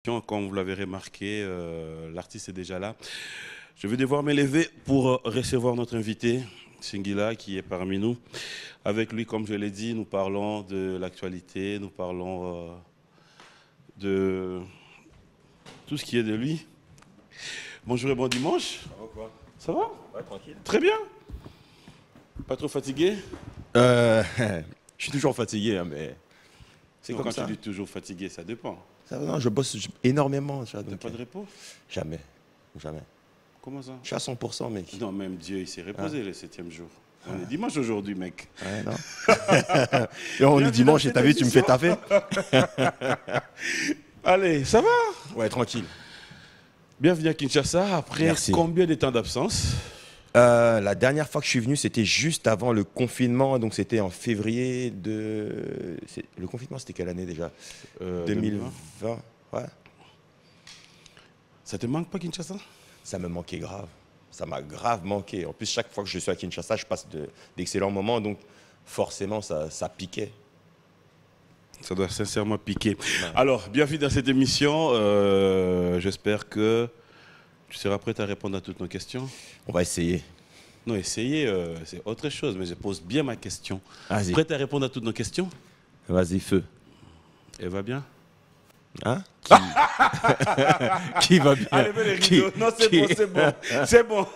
Comme vous l'avez remarqué, l'artiste est déjà là. Je vais devoir m'élever pour recevoir notre invité, Singila, qui est parmi nous. Avec lui, comme je l'ai dit, nous parlons de l'actualité, nous parlons de tout ce qui est de lui. Bonjour et bon dimanche. Ça va quoi? Ça va? Ouais, tranquille. Très bien. Pas trop fatigué? Je suis toujours fatigué, hein, mais c'est comme Quand ça. tu dis toujours fatigué, ça dépend. Non, je bosse énormément. Tu vois, T'as donc, pas de repos? jamais, jamais. Comment ça? Je suis à 100%, mec. Non, même Dieu, il s'est reposé le 7e jour. On est dimanche aujourd'hui, mec. Ouais, non. Et on est dimanche et t'as vu, tu me fais taffer. Allez, ça va? Ouais, tranquille. Bienvenue à Kinshasa. Après Merci. combien de temps d'absence? La dernière fois que je suis venu, c'était juste avant le confinement, donc c'était en février de... Le confinement, c'était quelle année déjà? 2020. Ouais. Ça te manque pas, Kinshasa? Ça me manquait grave. Ça m'a grave manqué. En plus, chaque fois que je suis à Kinshasa, je passe d'excellents moments, donc forcément, ça piquait. Ça doit sincèrement piquer. Ouais. Alors, bienvenue dans cette émission. J'espère que tu seras prête à répondre à toutes nos questions. On va essayer. Non, essayer, c'est autre chose, mais je pose bien ma question. Vas-y. Prête à répondre à toutes nos questions? Vas-y, feu. Elle va bien? Hein? Qui va bien? Allez, les rideaux. Non, c'est bon, c'est bon. C'est bon.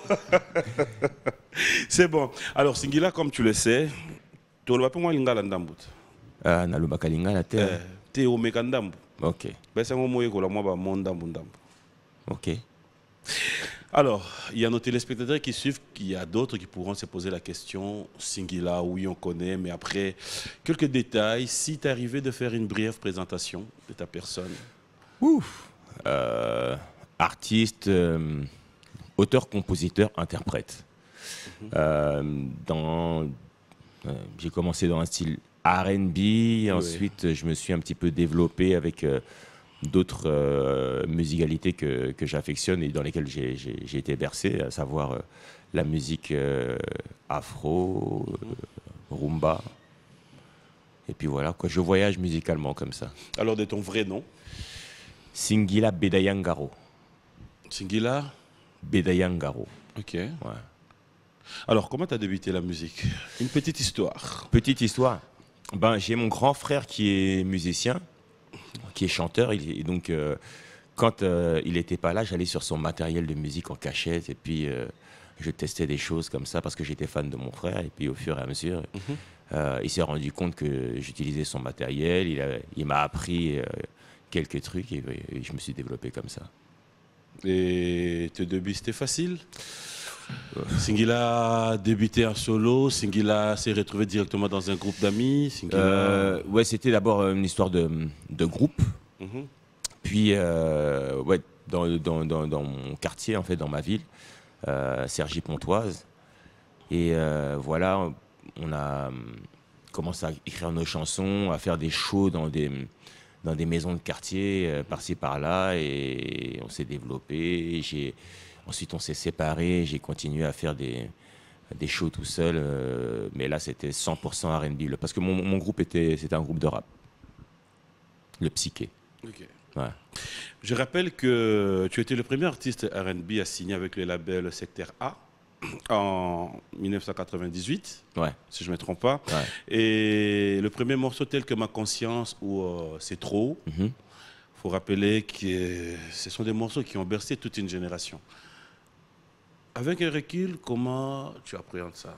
C'est bon. Alors, Singila, comme tu le sais, tu ne vas pas moi lingala ndambut. Naloba kalinga la terre. Tu au mekandambu. Ok, Ben, moi, moi, la moi, ba mondambu ndambu. ok. Alors, il y a nos téléspectateurs qui suivent, il y a d'autres qui pourront se poser la question, Singila, oui, on connaît, mais après, quelques détails, si tu arrivais de faire une brève présentation de ta personne. Ouf. Artiste, auteur, compositeur, interprète. J'ai commencé dans un style R&B, ensuite je me suis un petit peu développé avec d'autres musicalités que j'affectionne et dans lesquelles j'ai été bercé, à savoir la musique afro, rumba. Et puis voilà, quoi, je voyage musicalement comme ça. Alors, de ton vrai nom, Singila Bedayangaro. Singila? Bedayangaro. Ok. Ouais. Alors, comment tu as débuté la musique? Une petite histoire. Petite histoire. Ben, j'ai mon grand frère qui est musicien, qui est chanteur. Et donc, quand il n'était pas là, j'allais sur son matériel de musique en cachette. Et puis, je testais des choses comme ça parce que j'étais fan de mon frère. Et puis, au fur et à mesure, il s'est rendu compte que j'utilisais son matériel. Il m'a appris quelques trucs et je me suis développé comme ça. Et tes débuts, c'était facile? Singila a débuté en solo, Singila s'est retrouvé directement dans un groupe d'amis. Ouais, c'était d'abord une histoire de groupe. Mhm. Puis, ouais, dans mon quartier, en fait, dans ma ville, Cergy-Pontoise. Et voilà, on a commencé à écrire nos chansons, à faire des shows dans des maisons de quartier, par-ci, par-là. Et on s'est développé. Ensuite, on s'est séparés. J'ai continué à faire des shows tout seul. Mais là, c'était 100% R&B. Parce que mon groupe, c'était un groupe de rap. Le Psyché. Ok. Ouais. Je rappelle que tu étais le premier artiste R&B à signer avec le label Secteur A en 1998, Ouais. si je ne me trompe pas. Ouais. Et le premier morceau tel que Ma Conscience ou C'est trop, Mhm. faut rappeler que ce sont des morceaux qui ont bercé toute une génération. Avec un recul, comment tu appréhendes ça?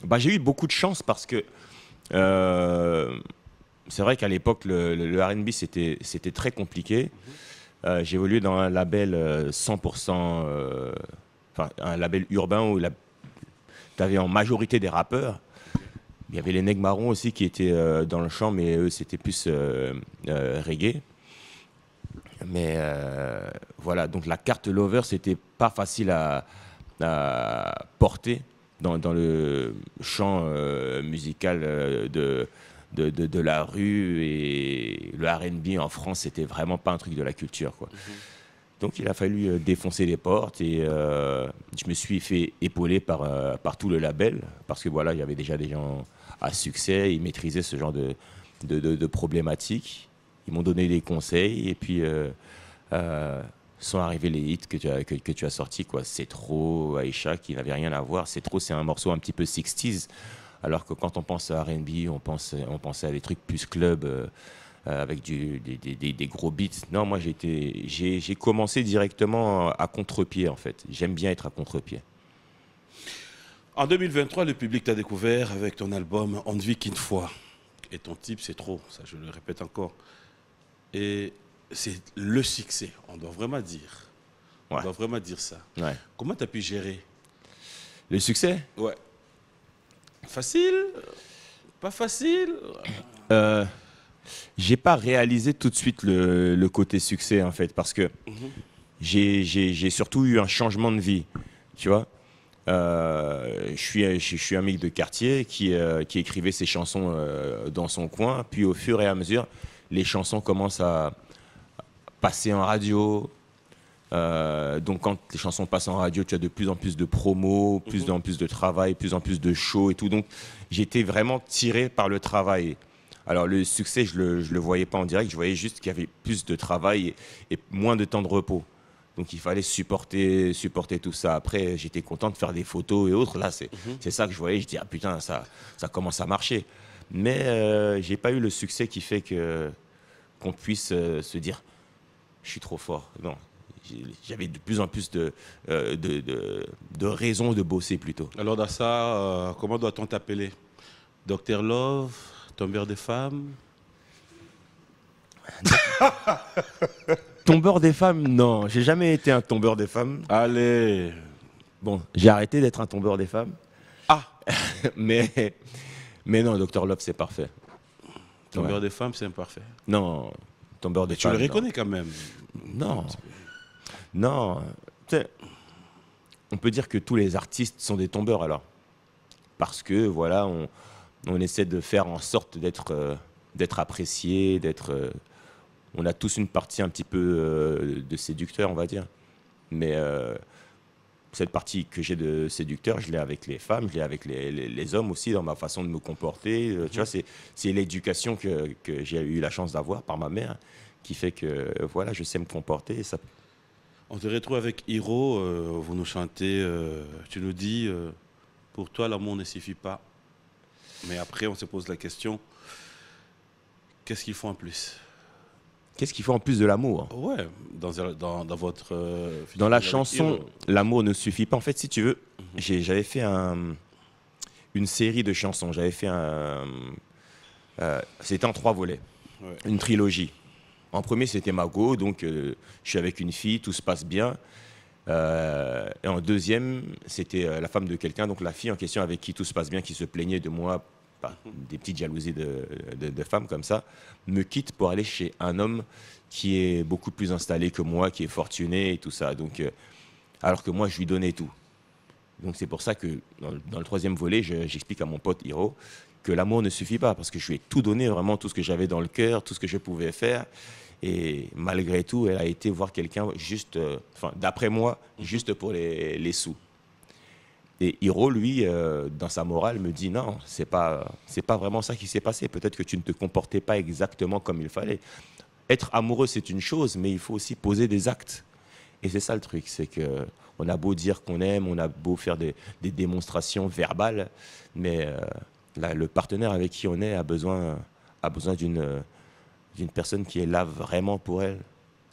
Bah, j'ai eu beaucoup de chance parce que c'est vrai qu'à l'époque, le R&B, c'était très compliqué. J'ai évolué dans un label 100%, enfin, un label urbain où tu avais en majorité des rappeurs. Il y avait les Nègres Marrons aussi qui étaient dans le chant, mais eux, c'était plus reggae. Mais voilà, donc la carte Lover, c'était pas facile à porter dans le champ musical de la rue, et le R&B en France, c'était vraiment pas un truc de la culture, quoi. Donc il a fallu défoncer les portes et je me suis fait épauler par tout le label parce que voilà, il y avait déjà des gens à succès, ils maîtrisaient ce genre de problématiques. Ils m'ont donné des conseils et puis sont arrivés les hits que tu as sortis, quoi. C'est trop, Aïcha, qui n'avait rien à voir. C'est trop, c'est un morceau un petit peu 60s. Alors que quand on pense à R&B, on pensait à des trucs plus club, avec des gros beats. Non, moi j'ai commencé directement à contre-pied, en fait. J'aime bien être à contre-pied. En 2023, le public t'a découvert avec ton album On ne vit qu'une fois. Et ton type, c'est trop, ça je le répète encore. Et c'est le succès, on doit vraiment dire. On Ouais. doit vraiment dire ça. Ouais. Comment tu as pu gérer? Le succès? Ouais. Facile? Pas facile? J'ai pas réalisé tout de suite le côté succès, en fait, parce que j'ai surtout eu un changement de vie, tu vois. Je suis un mec de quartier qui écrivait ses chansons dans son coin, puis au fur et à mesure, les chansons commencent à passer en radio. Donc quand les chansons passent en radio, tu as de plus en plus de promos, plus en plus de travail, plus en plus de shows et tout. Donc j'étais vraiment tiré par le travail. Alors le succès, je le voyais pas en direct, je voyais juste qu'il y avait plus de travail et moins de temps de repos. Donc il fallait supporter tout ça. Après, j'étais content de faire des photos et autres. Là, c'est ça que je voyais. Je dis, ah putain, ça commence à marcher. Mais j'ai pas eu le succès qui fait qu'on puisse se dire, je suis trop fort. Non, j'avais de plus en plus de raisons de bosser plutôt. Alors dans ça, comment doit-on t'appeler? Docteur Love, tombeur des femmes? Tombeur des femmes, non. J'ai jamais été un tombeur des femmes. Allez. Bon, j'ai arrêté d'être un tombeur des femmes. Ah, mais non, Dr Love, c'est parfait. tombeur Ouais. des femmes, c'est imparfait. Non, tombeur des Tu femmes. le non. reconnais quand même. Non. Non. Tu sais, on peut dire que tous les artistes sont des tombeurs alors. Parce que, voilà, on essaie de faire en sorte d'être apprécié, on a tous une partie un petit peu de séducteur, on va dire. Mais cette partie que j'ai de séducteur, je l'ai avec les femmes, je l'ai avec les hommes aussi, dans ma façon de me comporter. Tu vois, c'est l'éducation que j'ai eu la chance d'avoir par ma mère qui fait que, voilà, je sais me comporter. Et ça... On te retrouve avec Hiro, vous nous chantez, tu nous dis, pour toi l'amour ne suffit pas. Mais après on se pose la question, qu'est-ce qu'il faut en plus? Qu'est-ce qu'il faut en plus de l'amour? Ouais, dans votre... Dans la avec chanson, Hiro. l'amour ne suffit pas. En fait, si tu veux, j'avais fait une série de chansons. J'avais fait c'était en 3 volets, Ouais. une trilogie. En premier, c'était Mago, donc je suis avec une fille, tout se passe bien. Et en deuxième, c'était la femme de quelqu'un, donc la fille en question avec qui tout se passe bien, qui se plaignait de moi, des petites jalousies de femmes comme ça, me quitte pour aller chez un homme qui est beaucoup plus installé que moi, qui est fortuné et tout ça. Donc, alors que moi, je lui donnais tout. Donc c'est pour ça que dans le 3e volet, j'explique à mon pote Hiro que l'amour ne suffit pas, parce que je lui ai tout donné, vraiment tout ce que j'avais dans le cœur, tout ce que je pouvais faire. Et malgré tout, elle a été voir quelqu'un juste, d'après moi, juste pour les sous. Et Hiro, lui, dans sa morale, me dit non, c'est pas vraiment ça qui s'est passé. Peut-être que tu ne te comportais pas exactement comme il fallait. Être amoureux, c'est une chose, mais il faut aussi poser des actes. Et c'est ça le truc, c'est que on a beau dire qu'on aime, on a beau faire des démonstrations verbales, mais là, le partenaire avec qui on est a besoin d'une personne qui est là vraiment pour elle,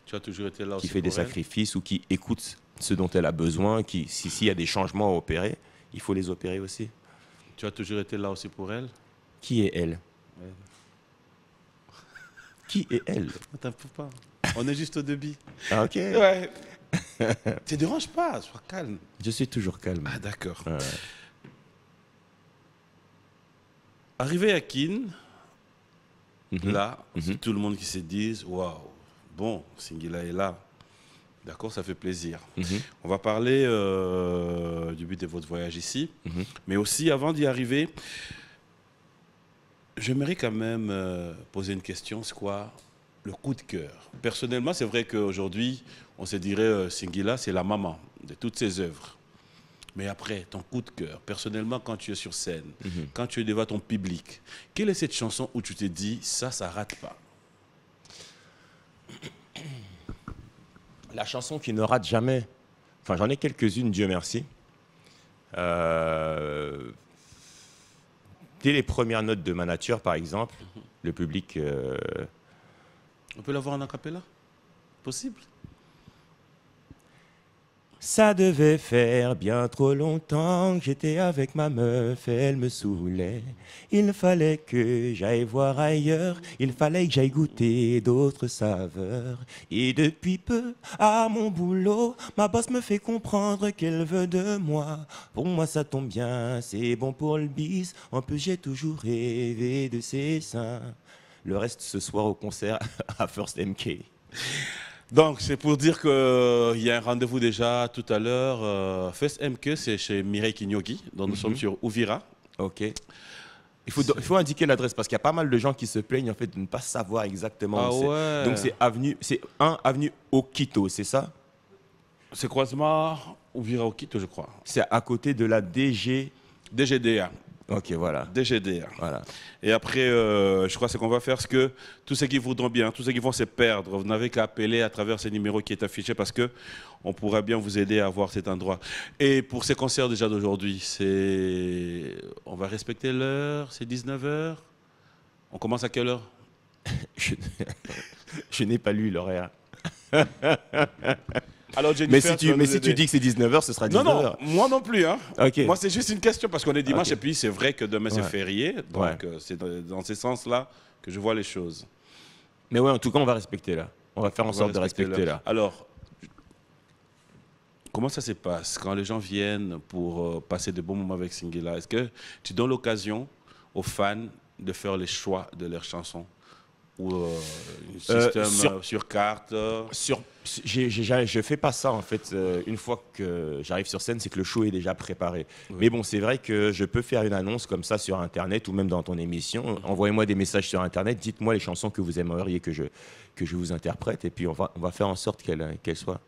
Tu as toujours été là aussi qui fait des pour elle. sacrifices ou qui écoute ce dont elle a besoin, s'il y a des changements à opérer, il faut les opérer aussi. Tu as toujours été là aussi pour elle. Qui est elle? Ouais. Qui est elle? Ne t'en fous pas. On est juste au débit. Ah, ok. Ouais. Te dérange pas, sois calme. Je suis toujours calme. Ah d'accord. Ouais. Arrivé à Kin, Mhm. là, c'est tout le monde qui se dit waouh, bon, Singila est là. D'accord, ça fait plaisir. Mhm. On va parler du but de votre voyage ici. Mhm. Mais aussi, avant d'y arriver, j'aimerais quand même poser une question. C'est quoi le coup de cœur? Personnellement, c'est vrai qu'aujourd'hui, on se dirait Singila, c'est la maman de toutes ses œuvres. Mais après, ton coup de cœur, personnellement, quand tu es sur scène, quand tu es devant ton public, quelle est cette chanson où tu te dis, ça rate pas? La chanson qui ne rate jamais. Enfin, j'en ai quelques-unes, Dieu merci. Dès les premières notes de Ma Nature, par exemple, le public... On peut l'avoir en acapella? Possible? Ça devait faire bien trop longtemps que j'étais avec ma meuf, elle me saoulait. Il fallait que j'aille voir ailleurs, il fallait que j'aille goûter d'autres saveurs. Et depuis peu, à mon boulot, ma boss me fait comprendre qu'elle veut de moi. Pour moi ça tombe bien, c'est bon pour le bis, en plus j'ai toujours rêvé de ses seins. Le reste ce soir au concert à First MK. Donc, c'est pour dire qu'il y a un rendez-vous déjà tout à l'heure. First MK, c'est chez Mireille Kinyogi, dont nous sommes sur Ouvira. Ok. Il faut indiquer l'adresse parce qu'il y a pas mal de gens qui se plaignent en fait de ne pas savoir exactement où c'est. Ouais. Donc c'est 1 avenue Okito, c'est ça? C'est croisement Ouvira Okito, je crois. C'est à côté de la DGDA. Ok, voilà. DGDA. Voilà. Et après, je crois que ce qu'on va faire, c'est que tous ceux qui voudront bien, tous ceux qui vont se perdre, vous n'avez qu'à appeler à travers ce numéro qui est affiché parce que on pourra bien vous aider à voir cet endroit. Et pour ces concerts déjà d'aujourd'hui, on va respecter l'heure, c'est 19h. On commence à quelle heure? Je n'ai pas lu l'horaire. Alors, Jennifer, mais si tu dis que c'est 19h, ce sera 19h. Non, moi non plus. Hein. Okay. Moi, c'est juste une question parce qu'on est dimanche Okay. et puis c'est vrai que demain c'est Ouais. férié. Donc, c'est dans ce sens-là que je vois les choses. Mais ouais, en tout cas, on va respecter là. On va faire en sorte de respecter là. Alors, comment ça se passe quand les gens viennent pour passer de bons moments avec Singila? Est-ce que tu donnes l'occasion aux fans de faire les choix de leurs chansons? Ou un système sur carte? Je fais pas ça en fait. Une fois que j'arrive sur scène, c'est que le show est déjà préparé. Oui. Mais bon, c'est vrai que je peux faire une annonce comme ça sur Internet ou même dans ton émission. Envoyez-moi des messages sur Internet. Dites-moi les chansons que vous aimeriez que je vous interprète et puis on va faire en sorte qu'elles soient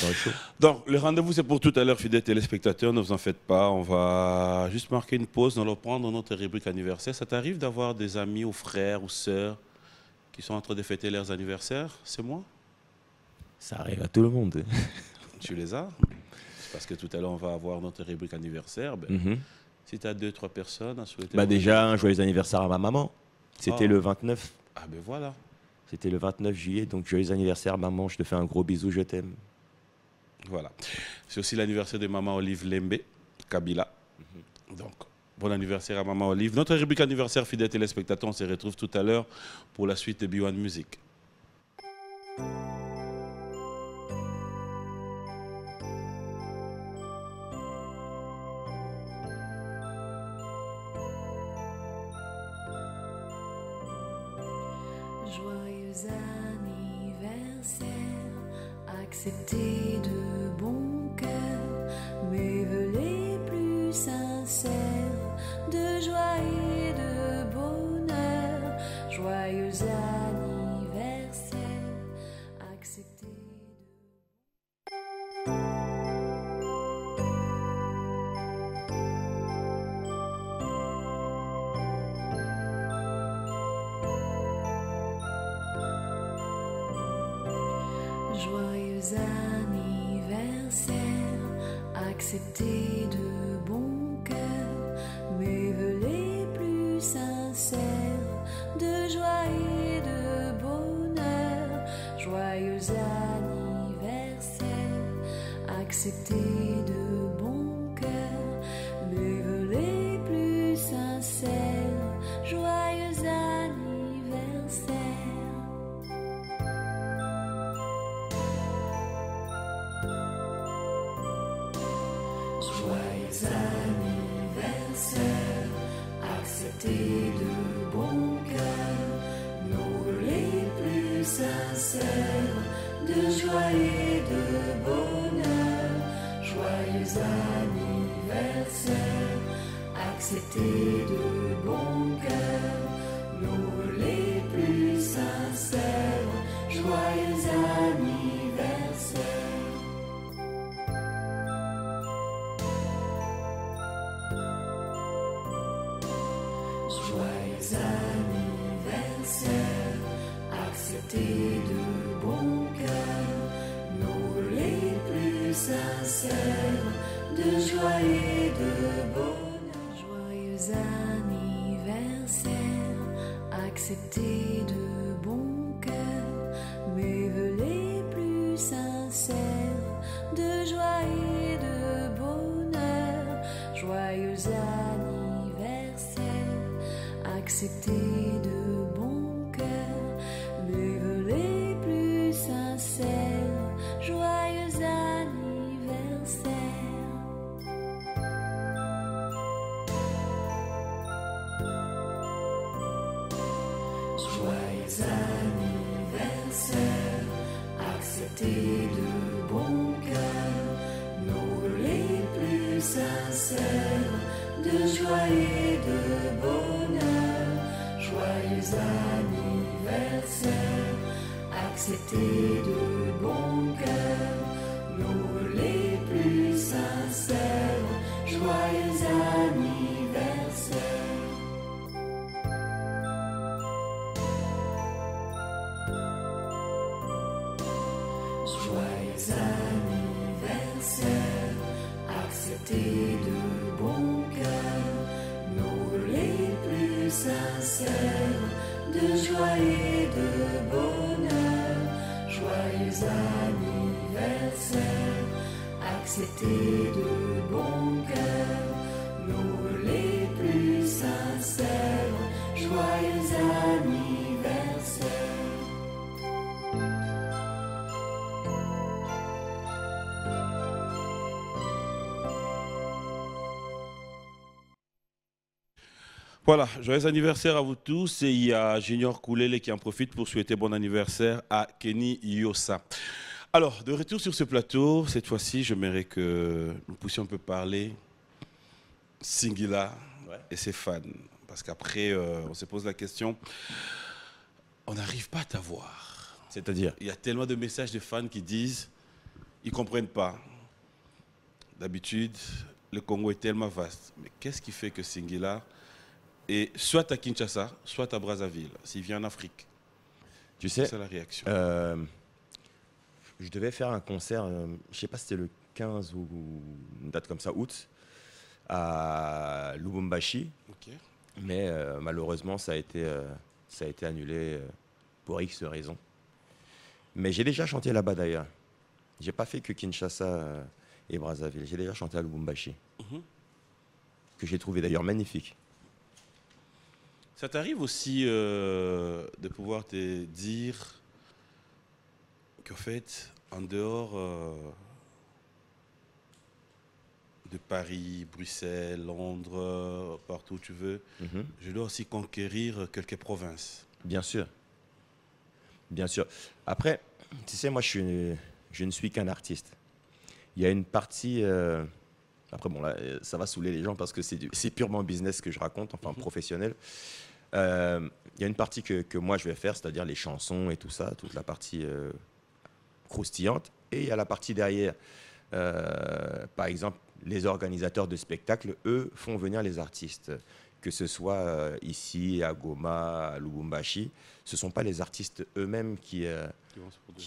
dans le show. Donc, le rendez-vous, c'est pour tout à l'heure, fidèles téléspectateurs. Ne vous en faites pas. On va juste marquer une pause dans reprendre notre rubrique anniversaire. Ça t'arrive d'avoir des amis ou frères ou sœurs qui sont en train de fêter leurs anniversaires? C'est moi? Ça arrive à tout le monde. Tu les as? Parce que tout à l'heure, on va avoir notre rubrique anniversaire. Si tu as 2-3 personnes à souhaiter... déjà, un joyeux anniversaire à ma maman. C'était le 29. Ah ben voilà. C'était le 29 juillet, donc joyeux anniversaire maman. Je te fais un gros bisou, je t'aime. Voilà. C'est aussi l'anniversaire de maman Olive Lembe, Kabila. Donc, bon anniversaire à maman Olive. Notre rubrique anniversaire, fidèles téléspectateurs, on se retrouve tout à l'heure pour la suite de B1 Music. Joyeux anniversaire, accepté de bon cœur mes vœux les plus sincères de joie et de bonheur. Joyeux anniversaire, accepté Joyeux anniversaire, accepté de bon cœur mes vœux les plus sincères de joie et de bonheur. Joyeux anniversaire, accepté de bon cœur mes vœux les plus sincères. Joyeux anniversaire. Joyeux anniversaire, accepté de bon cœur nos vœux les plus sincères de joie et de bonheur. Joyeux anniversaire, accepté de bon cœur nos vœux les plus sincères. Joyeux anniversaire. accepter de bon cœur nos les plus sincères de joie et de bonheur. Joyeux anniversaire, accepter de bon cœur mes vœux les plus sincères de joie et de bonheur. Joyeux anniversaire, accepter de bon cœur mes vœux les plus sincères. Joyeux anniversaire. Joyeux anniversaire, accepter de bon cœur nos les plus sincères de joie et de bonheur. Joyeux anniversaire, accepter de bon cœur nos les plus sincères. Joyeux anniversaire. Joyeux anniversaire, accepter de bon cœur nos les plus sincères de joie et de bonheur. Joyeux anniversaire, accepter de bon cœur nos les plus sincères. Joyeux anniversaire. Voilà, joyeux anniversaire à vous tous. Et il y a Junior Koulele qui en profite pour souhaiter bon anniversaire à Kenny Yossa. Alors, de retour sur ce plateau, cette fois-ci, j'aimerais que nous puissions un peu parler Singila et ses fans. Parce qu'après, on se pose la question, on n'arrive pas à t'avoir. C'est-à-dire? Il y a tellement de messages de fans qui disent, ils ne comprennent pas. D'habitude, le Congo est tellement vaste. Mais qu'est-ce qui fait que Singila est soit à Kinshasa, soit à Brazzaville, s'il vient en Afrique? Tu sais, c'est la réaction. Je devais faire un concert, je ne sais pas si c'était le 15 ou une date comme ça, août, à Lubumbashi. Ok. Mais malheureusement, ça a été annulé pour X raisons. Mais j'ai déjà chanté là-bas d'ailleurs. J'ai pas fait que Kinshasa et Brazzaville. J'ai déjà chanté à Lubumbashi, que j'ai trouvé d'ailleurs magnifique. Ça t'arrive aussi de pouvoir te dire qu'en fait, en dehors de Paris, Bruxelles, Londres, partout où tu veux, je dois aussi conquérir quelques provinces. Bien sûr. Bien sûr. Après, tu sais, moi, je ne suis qu'un artiste. Il y a une partie... Après, bon, là, ça va saouler les gens parce que c'est purement business que je raconte, enfin professionnel. Il y a une partie que moi, je vais faire, c'est-à-dire les chansons et tout ça, toute la partie croustillante. Et il y a la partie derrière. Par exemple, les organisateurs de spectacles, eux, font venir les artistes. Que ce soit ici, à Goma, à Lubumbashi, ce ne sont pas les artistes eux-mêmes qui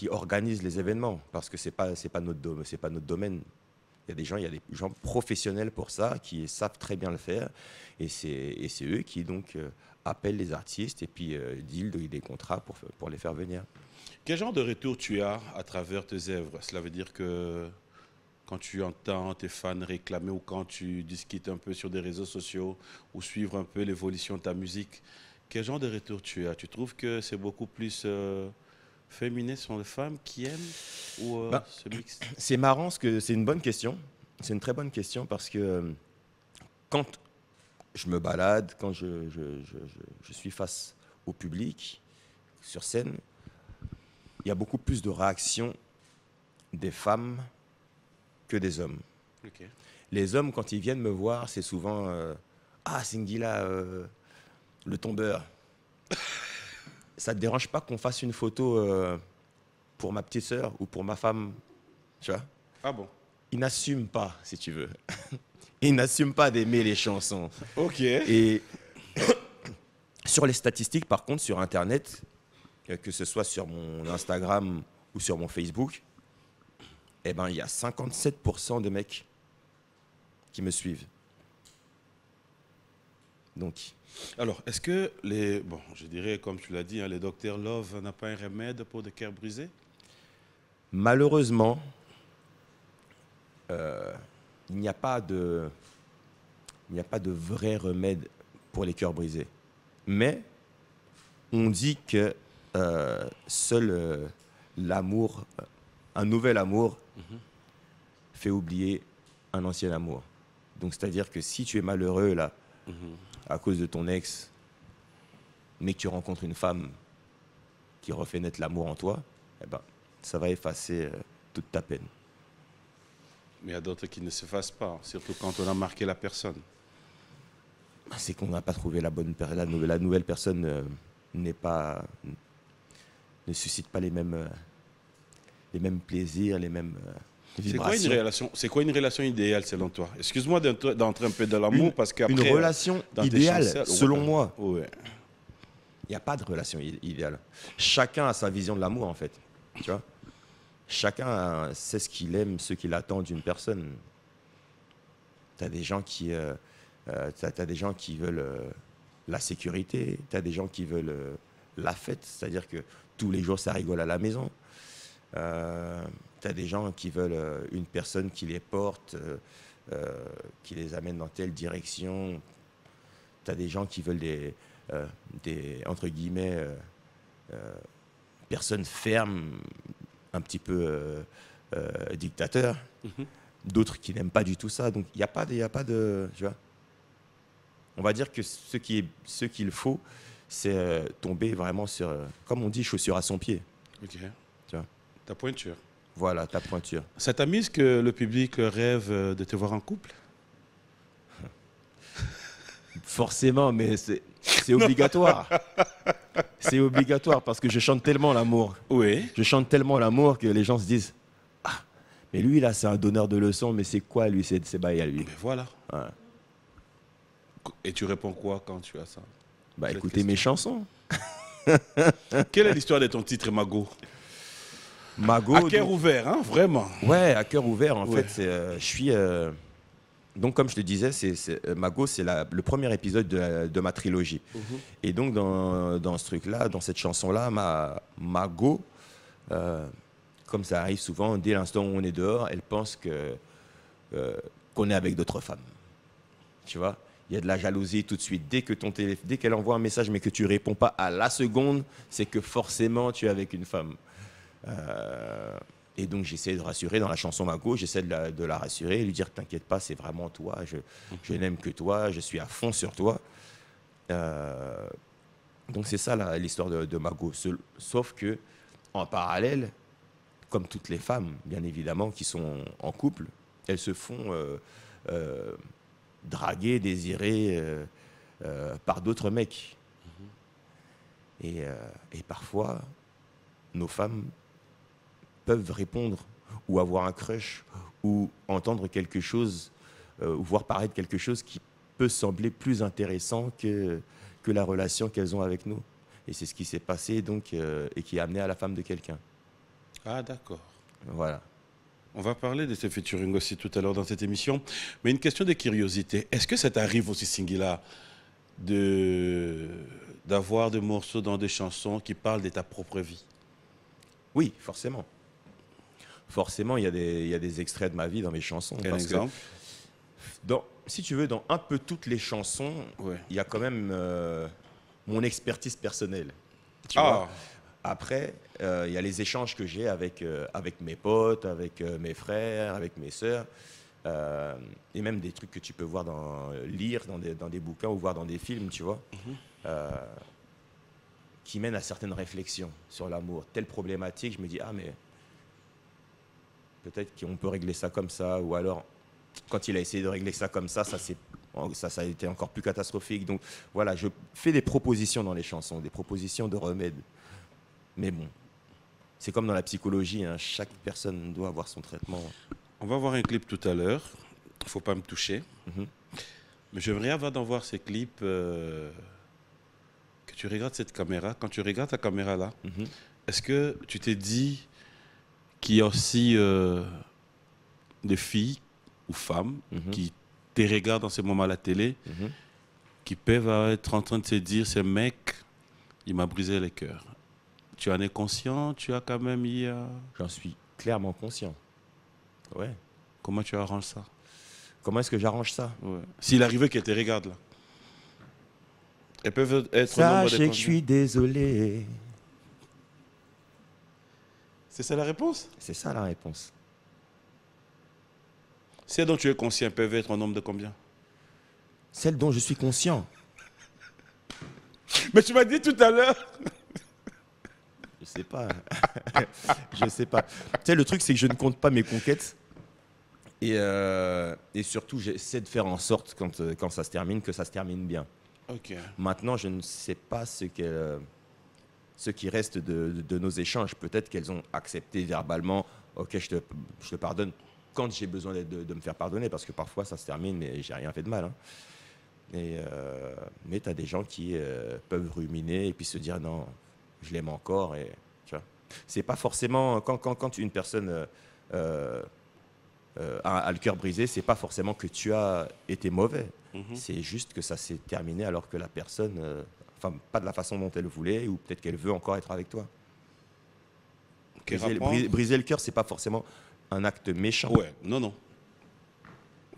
organisent les événements, parce que ce n'est pas notre domaine. Il y a des gens professionnels pour ça, qui savent très bien le faire, et c'est eux qui donc appellent les artistes et puis deal des contrats pour les faire venir. Quel genre de retour tu as à travers tes œuvres? Cela veut dire que quand tu entends tes fans réclamer ou quand tu discutes un peu sur des réseaux sociaux ou suivre un peu l'évolution de ta musique, quel genre de retour tu as? Tu trouves que c'est beaucoup plus féminin, ce sont les femmes qui aiment ou ce mix? C'est marrant, parce que c'est une bonne question. C'est une très bonne question parce que quand je me balade, quand je suis face au public, sur scène, il y a beaucoup plus de réactions des femmes que des hommes. Okay. Les hommes, quand ils viennent me voir, c'est souvent ah, Singila, le tombeur. Ça ne te dérange pas qu'on fasse une photo pour ma petite sœur ou pour ma femme, tu vois? Ah bon? Ils n'assument pas, si tu veux. Ils n'assument pas d'aimer les chansons. Ok. Et sur les statistiques, par contre, sur Internet, que ce soit sur mon Instagram ou sur mon Facebook, eh ben, il y a 57% de mecs qui me suivent. Donc, Alors, est-ce que les... Bon, je dirais, comme tu l'as dit, hein, les docteurs Love n'a pas un remède pour des cœurs brisés? malheureusement, il n'y a pas de vrai remède pour les cœurs brisés. Mais on dit que seul l'amour, un nouvel amour, fait oublier un ancien amour. Donc, c'est-à-dire que si tu es malheureux là, à cause de ton ex, mais que tu rencontres une femme qui refait naître l'amour en toi, eh ben, ça va effacer toute ta peine. Mais il y a d'autres qui ne s'effacent pas, surtout quand on a marqué la personne. C'est qu'on n'a pas trouvé la bonne personne. La nouvelle personne ne suscite pas les mêmes plaisirs, les mêmes vibrations. C'est quoi une relation idéale selon toi? Excuse-moi d'entrer un peu dans l'amour parce qu'après... Une relation dans tes idéale, chansons, selon moi, ouais. il n'y a pas de relation idéale. Chacun a sa vision de l'amour, en fait. Tu vois, chacun sait ce qu'il aime, ce qu'il attend d'une personne. Tu as des gens qui veulent la sécurité, tu as des gens qui veulent la fête, c'est-à-dire que tous les jours, ça rigole à la maison. Tu as des gens qui veulent une personne qui les porte, qui les amène dans telle direction. Tu as des gens qui veulent des entre guillemets, personnes fermes, un petit peu dictateurs. D'autres qui n'aiment pas du tout ça. Donc, il n'y a pas de... Tu vois, on va dire que ce qu'il faut, c'est tomber vraiment sur, comme on dit, chaussure à son pied. Ok. Tu vois. Ta pointure. Voilà, ta pointure. Ça t'amuse que le public rêve de te voir en couple? Forcément, mais c'est obligatoire. C'est obligatoire parce que je chante tellement l'amour. Oui. Je chante tellement l'amour que les gens se disent « Ah, mais lui, là, c'est un donneur de leçons, mais c'est quoi, lui, c'est bail à lui ?» Mais voilà. Ouais. Et tu réponds quoi quand tu as ça? Bah, Cette écoutez mes chansons. Quelle est l'histoire de ton titre, Mago? Mago. À cœur ouvert, hein, vraiment. Ouais, à cœur ouvert, en Ouais. fait. Je suis... Donc, comme je te disais, Mago, c'est le premier épisode de ma trilogie. Et donc, dans ce truc-là, dans cette chanson-là, Mago, comme ça arrive souvent, dès l'instant où on est dehors, elle pense qu'on est avec d'autres femmes. Tu vois, il y a de la jalousie tout de suite. Dès qu'elle envoie un message, mais que tu ne réponds pas à la seconde, c'est que forcément, tu es avec une femme. Et donc, j'essaie de rassurer dans la chanson Mago, j'essaie de la rassurer, lui dire « T'inquiète pas, c'est vraiment toi, je n'aime que toi, je suis à fond sur toi. » Donc, c'est ça l'histoire de Mago. Sauf que, en parallèle, comme toutes les femmes, bien évidemment, qui sont en couple, elles se font draguer, désirer par d'autres mecs. Et parfois, nos femmes peuvent répondre ou avoir un crush ou entendre quelque chose ou voir paraître quelque chose qui peut sembler plus intéressant que la relation qu'elles ont avec nous. Et c'est ce qui s'est passé donc et qui a amené à la femme de quelqu'un. Ah, d'accord. Voilà. On va parler de ce featuring aussi tout à l'heure dans cette émission. Mais une question de curiosité. Est-ce que ça t'arrive aussi, Singila, d'avoir des morceaux dans des chansons qui parlent de ta propre vie? Oui, forcément. Forcément, il y a des extraits de ma vie dans mes chansons. Quel parce exemple? que si tu veux, dans un peu toutes les chansons, Ouais. il y a quand même mon expertise personnelle. Tu Ah, vois. Après, il y a les échanges que j'ai avec mes potes, avec mes frères, avec mes sœurs, et même des trucs que tu peux voir lire dans des bouquins ou voir dans des films, tu vois, qui mènent à certaines réflexions sur l'amour. Telle problématique, je me dis, ah mais peut-être qu'on peut régler ça comme ça, ou alors quand il a essayé de régler ça comme ça, ça a été encore plus catastrophique. Donc voilà, je fais des propositions dans les chansons, des propositions de remèdes. Mais bon, c'est comme dans la psychologie, hein, chaque personne doit avoir son traitement. on va voir un clip tout à l'heure. Il ne faut pas me toucher. Mhm. Mais j'aimerais avant d'en voir ces clips que tu regardes cette caméra, quand tu regardes ta caméra là, Mhm. est-ce que tu t'es dit qu'il y a aussi des filles ou femmes Mhm. qui te regardent en ce moment à la télé, Mhm. qui peuvent être en train de se dire, ce mec, il m'a brisé le cœur. Tu en es conscient, tu as quand même eu... J'en suis clairement conscient. Ouais. Comment tu arranges ça? Comment est-ce que j'arrange ça? Ouais. S'il arrivait qu'elles te regardent là. Elles peuvent être au nombre de Sachez que je combien? suis désolé. C'est ça la réponse? C'est ça la réponse. Celles dont tu es conscient, elles peuvent être au nombre de combien? Celle dont je suis conscient. Mais tu m'as dit tout à l'heure. Je sais pas. Je sais pas. Tu sais, le truc, c'est que je ne compte pas mes conquêtes. Et surtout, j'essaie de faire en sorte, quand ça se termine, que ça se termine bien. Ok. Maintenant, je ne sais pas ce qui reste de nos échanges. Peut-être qu'elles ont accepté verbalement. Ok, je te pardonne quand j'ai besoin de me faire pardonner, parce que parfois ça se termine, mais j'ai rien fait de mal. Hein. Mais tu as des gens qui peuvent ruminer et puis se dire non, je l'aime encore. Et, tu vois. C'est pas forcément. Quand une personne a le cœur brisé, c'est pas forcément que tu as été mauvais. Mhm. C'est juste que ça s'est terminé alors que la personne, enfin, pas de la façon dont elle voulait, ou peut-être qu'elle veut encore être avec toi. Ok, rapprends. Briser le cœur, c'est pas forcément un acte méchant. Ouais, non, non.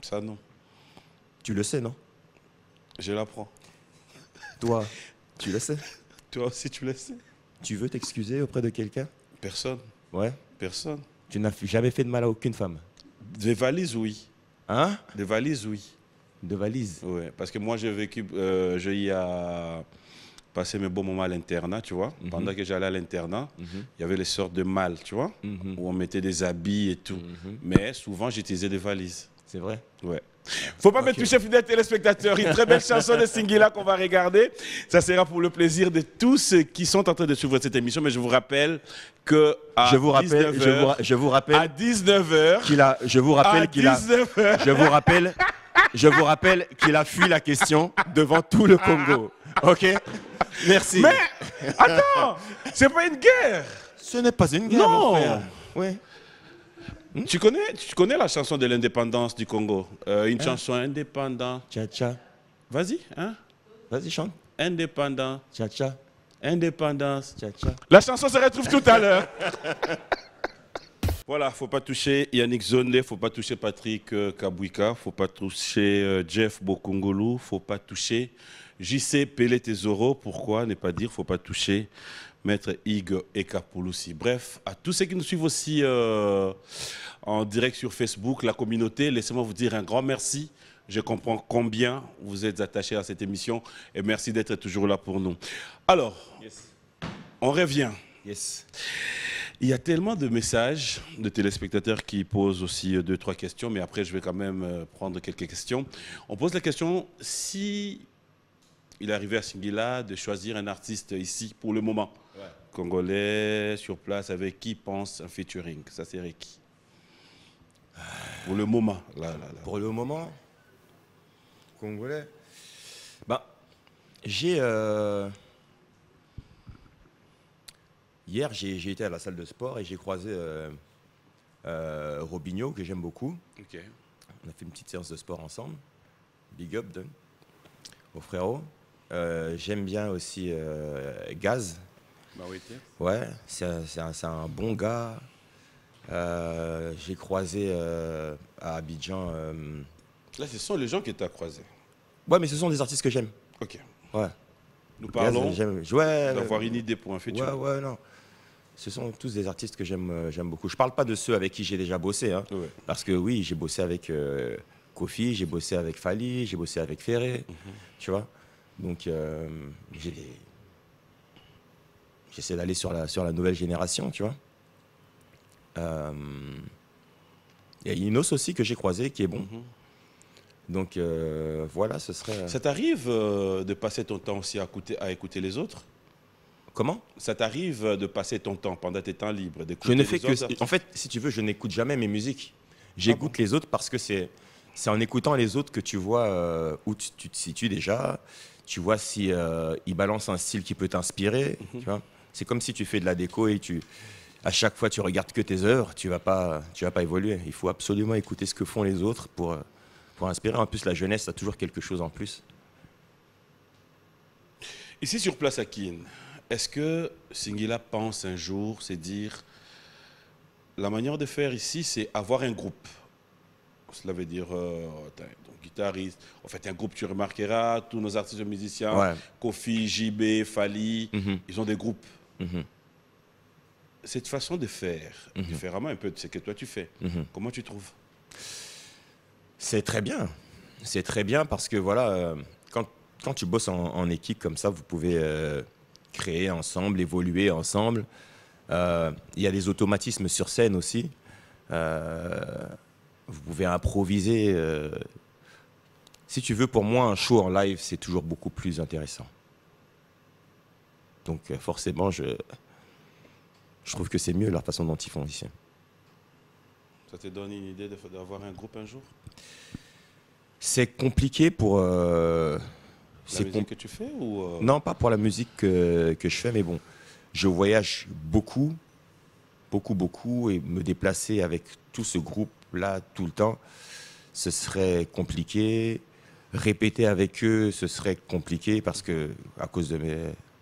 Ça, non. Tu le sais, non? Je l'apprends. Toi, tu le sais? Toi aussi, tu le sais. Tu veux t'excuser auprès de quelqu'un? Personne. Ouais. Personne. Tu n'as jamais fait de mal à aucune femme? Des valises, oui. Hein? Des valises, oui. De valise? Ouais, parce que moi, j'ai vécu, j'ai eu à passer mes bons moments à l'internat, tu vois. Mhm. Pendant que j'allais à l'internat, Mhm. il y avait les sortes de malles, tu vois, Mhm. où on mettait des habits et tout. Mhm. Mais souvent, j'utilisais des valises. C'est vrai? Ouais. Faut pas me Ok. toucher, fidèles téléspectateurs. Une très belle chanson de Singila qu'on va regarder. Ça sera pour le plaisir de tous ceux qui sont en train de suivre cette émission. Mais je vous rappelle que à Je vous rappelle, 19h, je vous à rappelle 19h, qu'il a, je vous rappelle qu'il a, 19h, je vous rappelle qu'il a fui la question devant tout le Congo. Ok? Merci. mais attends, c'est pas une guerre. Ce n'est pas une guerre, Non. mon frère. Ouais. Tu connais la chanson de l'indépendance du Congo? Une chanson indépendante. Tcha-tcha. Vas-y, hein? Vas-y, chante. Indépendant, Tcha-tcha. indépendance. Tcha-tcha. La chanson se retrouve tout à l'heure. Voilà, faut pas toucher Yannick Zonde, faut pas toucher Patrick Kabouika, faut pas toucher Jeff Bokongolu, faut pas toucher JC Pelé Tesoro. Pourquoi ne pas dire faut pas toucher Maître Hugues Ekapouloussi. Bref, à tous ceux qui nous suivent aussi en direct sur Facebook, la communauté, laissez-moi vous dire un grand merci. Je comprends combien vous êtes attachés à cette émission et merci d'être toujours là pour nous. Alors, on revient. Yes. Il y a tellement de messages de téléspectateurs qui posent aussi 2-3 questions, mais après je vais quand même prendre quelques questions. On pose la question si il est arrivé à Singila de choisir un artiste ici pour le moment. Ouais. Congolais, sur place, avec qui pense un featuring? Ça serait qui? Pour le moment. Là. Pour le moment, Congolais. Bah, j'ai. Hier, j'ai été à la salle de sport et j'ai croisé Robinho, que j'aime beaucoup. Ok. On a fait une petite séance de sport ensemble. Big up, Don, au frérot. J'aime bien aussi Gaz. Bah oui, Ouais, c'est un bon gars. J'ai croisé à Abidjan. Là, ce sont les gens que tu as croisés. Ouais, mais ce sont des artistes que j'aime. Ok. Ouais. Nous parlons Gaz, j'aime. Ouais, d'avoir une idée pour un featuring. ouais, non. Ce sont tous des artistes que j'aime beaucoup. Je parle pas de ceux avec qui j'ai déjà bossé. Hein, Ouais. parce que oui, j'ai bossé avec Kofi, j'ai bossé avec Fali, j'ai bossé avec Ferré. Tu vois. Donc, j'essaie d'aller sur la nouvelle génération, tu vois. Il y a Inos aussi que j'ai croisé, qui est bon. Donc, voilà, ce serait... Ça t'arrive de passer ton temps aussi à écouter les autres? Comment? Ça t'arrive de passer ton temps pendant tes temps libres Je d'écouter ne fais les autres que... artistes? En fait, si tu veux, je n'écoute jamais mes musiques. J'écoute les autres parce que c'est en écoutant les autres que tu vois où tu te situes déjà. tu vois si il balance un style qui peut t'inspirer. Tu vois, c'est comme si tu fais de la déco et à chaque fois tu regardes que tes œuvres, tu vas pas évoluer. Il faut absolument écouter ce que font les autres pour inspirer. En plus, la jeunesse a toujours quelque chose en plus. Ici sur place à Keene, est-ce que Singila pense un jour, c'est dire, la manière de faire ici, c'est avoir un groupe. Cela veut dire, t'as ton guitariste, en fait un groupe, tu remarqueras, tous nos artistes musiciens, Ouais. Kofi, JB, Fali, ils ont des groupes. Mhm. Cette façon de faire, différemment un peu de ce que toi tu fais, comment tu trouves? C'est très bien. C'est très bien parce que voilà, quand tu bosses en équipe comme ça, vous pouvez créer ensemble, évoluer ensemble. Il y a des automatismes sur scène aussi. Vous pouvez improviser. Si tu veux, pour moi, un show en live, c'est toujours beaucoup plus intéressant. Donc forcément, je trouve que c'est mieux la façon dont ils font ici. Ça te donne une idée d'avoir un groupe un jour? C'est compliqué pour... La musique que tu fais ou Non, pas pour la musique que je fais, mais bon, je voyage beaucoup, et me déplacer avec tout ce groupe-là tout le temps, ce serait compliqué. Répéter avec eux, ce serait compliqué parce que, à cause de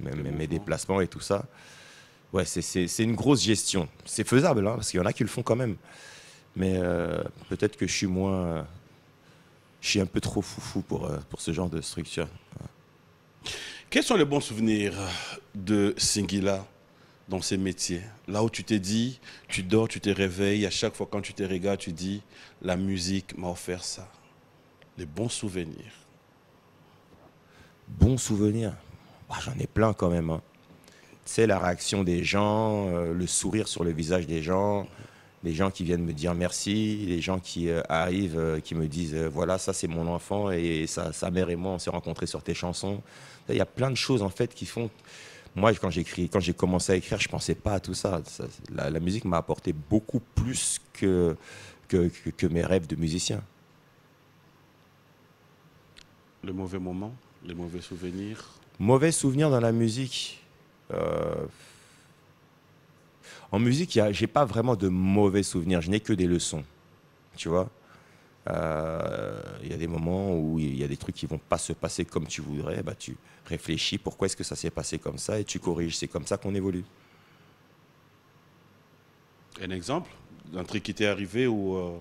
mes déplacements et tout ça, ouais, c'est une grosse gestion. C'est faisable, hein, parce qu'il y en a qui le font quand même. Mais peut-être que je suis un peu trop foufou pour ce genre de structure. Quels sont les bons souvenirs de Singila dans ces métiers? Là où tu t'es dit, tu dors, tu te réveilles, à chaque fois quand tu te regardes, tu dis, la musique m'a offert ça. Les bons souvenirs. Bons souvenirs, j'en ai plein quand même. Hein. Tu sais, la réaction des gens, le sourire sur le visage des gens qui viennent me dire merci, les gens qui arrivent, qui me disent voilà, ça c'est mon enfant et sa mère et moi on s'est rencontrés sur tes chansons. Il y a plein de choses en fait qui font. Moi, quand j'ai commencé à écrire, je pensais pas à tout ça. La musique m'a apporté beaucoup plus que mes rêves de musicien. Le mauvais moment, les mauvais souvenirs. Mauvais souvenir dans la musique. En musique, j'ai pas vraiment de mauvais souvenirs. Je n'ai que des leçons. Tu vois, il y a des moments où il y a des trucs qui vont pas se passer comme tu voudrais. Bah, tu réfléchis pourquoi est-ce que ça s'est passé comme ça et tu corriges. C'est comme ça qu'on évolue. Un exemple d'un truc qui t'est arrivé où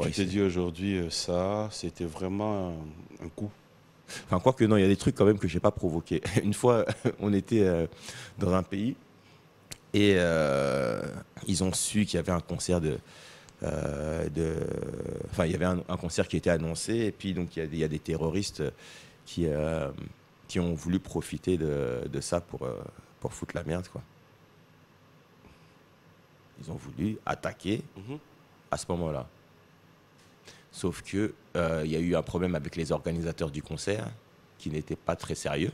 tu t'es dit aujourd'hui, ça, c'était vraiment un coup. Enfin, quoi que non, il y a des trucs quand même que j'ai pas provoqués. Une fois, on était dans un pays et ils ont su qu'il y avait un concert enfin, il y avait un concert qui était annoncé et puis donc il y a des terroristes qui ont voulu profiter de ça pour foutre la merde, quoi. Ils ont voulu attaquer à ce moment-là. Sauf que il y a eu un problème avec les organisateurs du concert qui n'étaient pas très sérieux.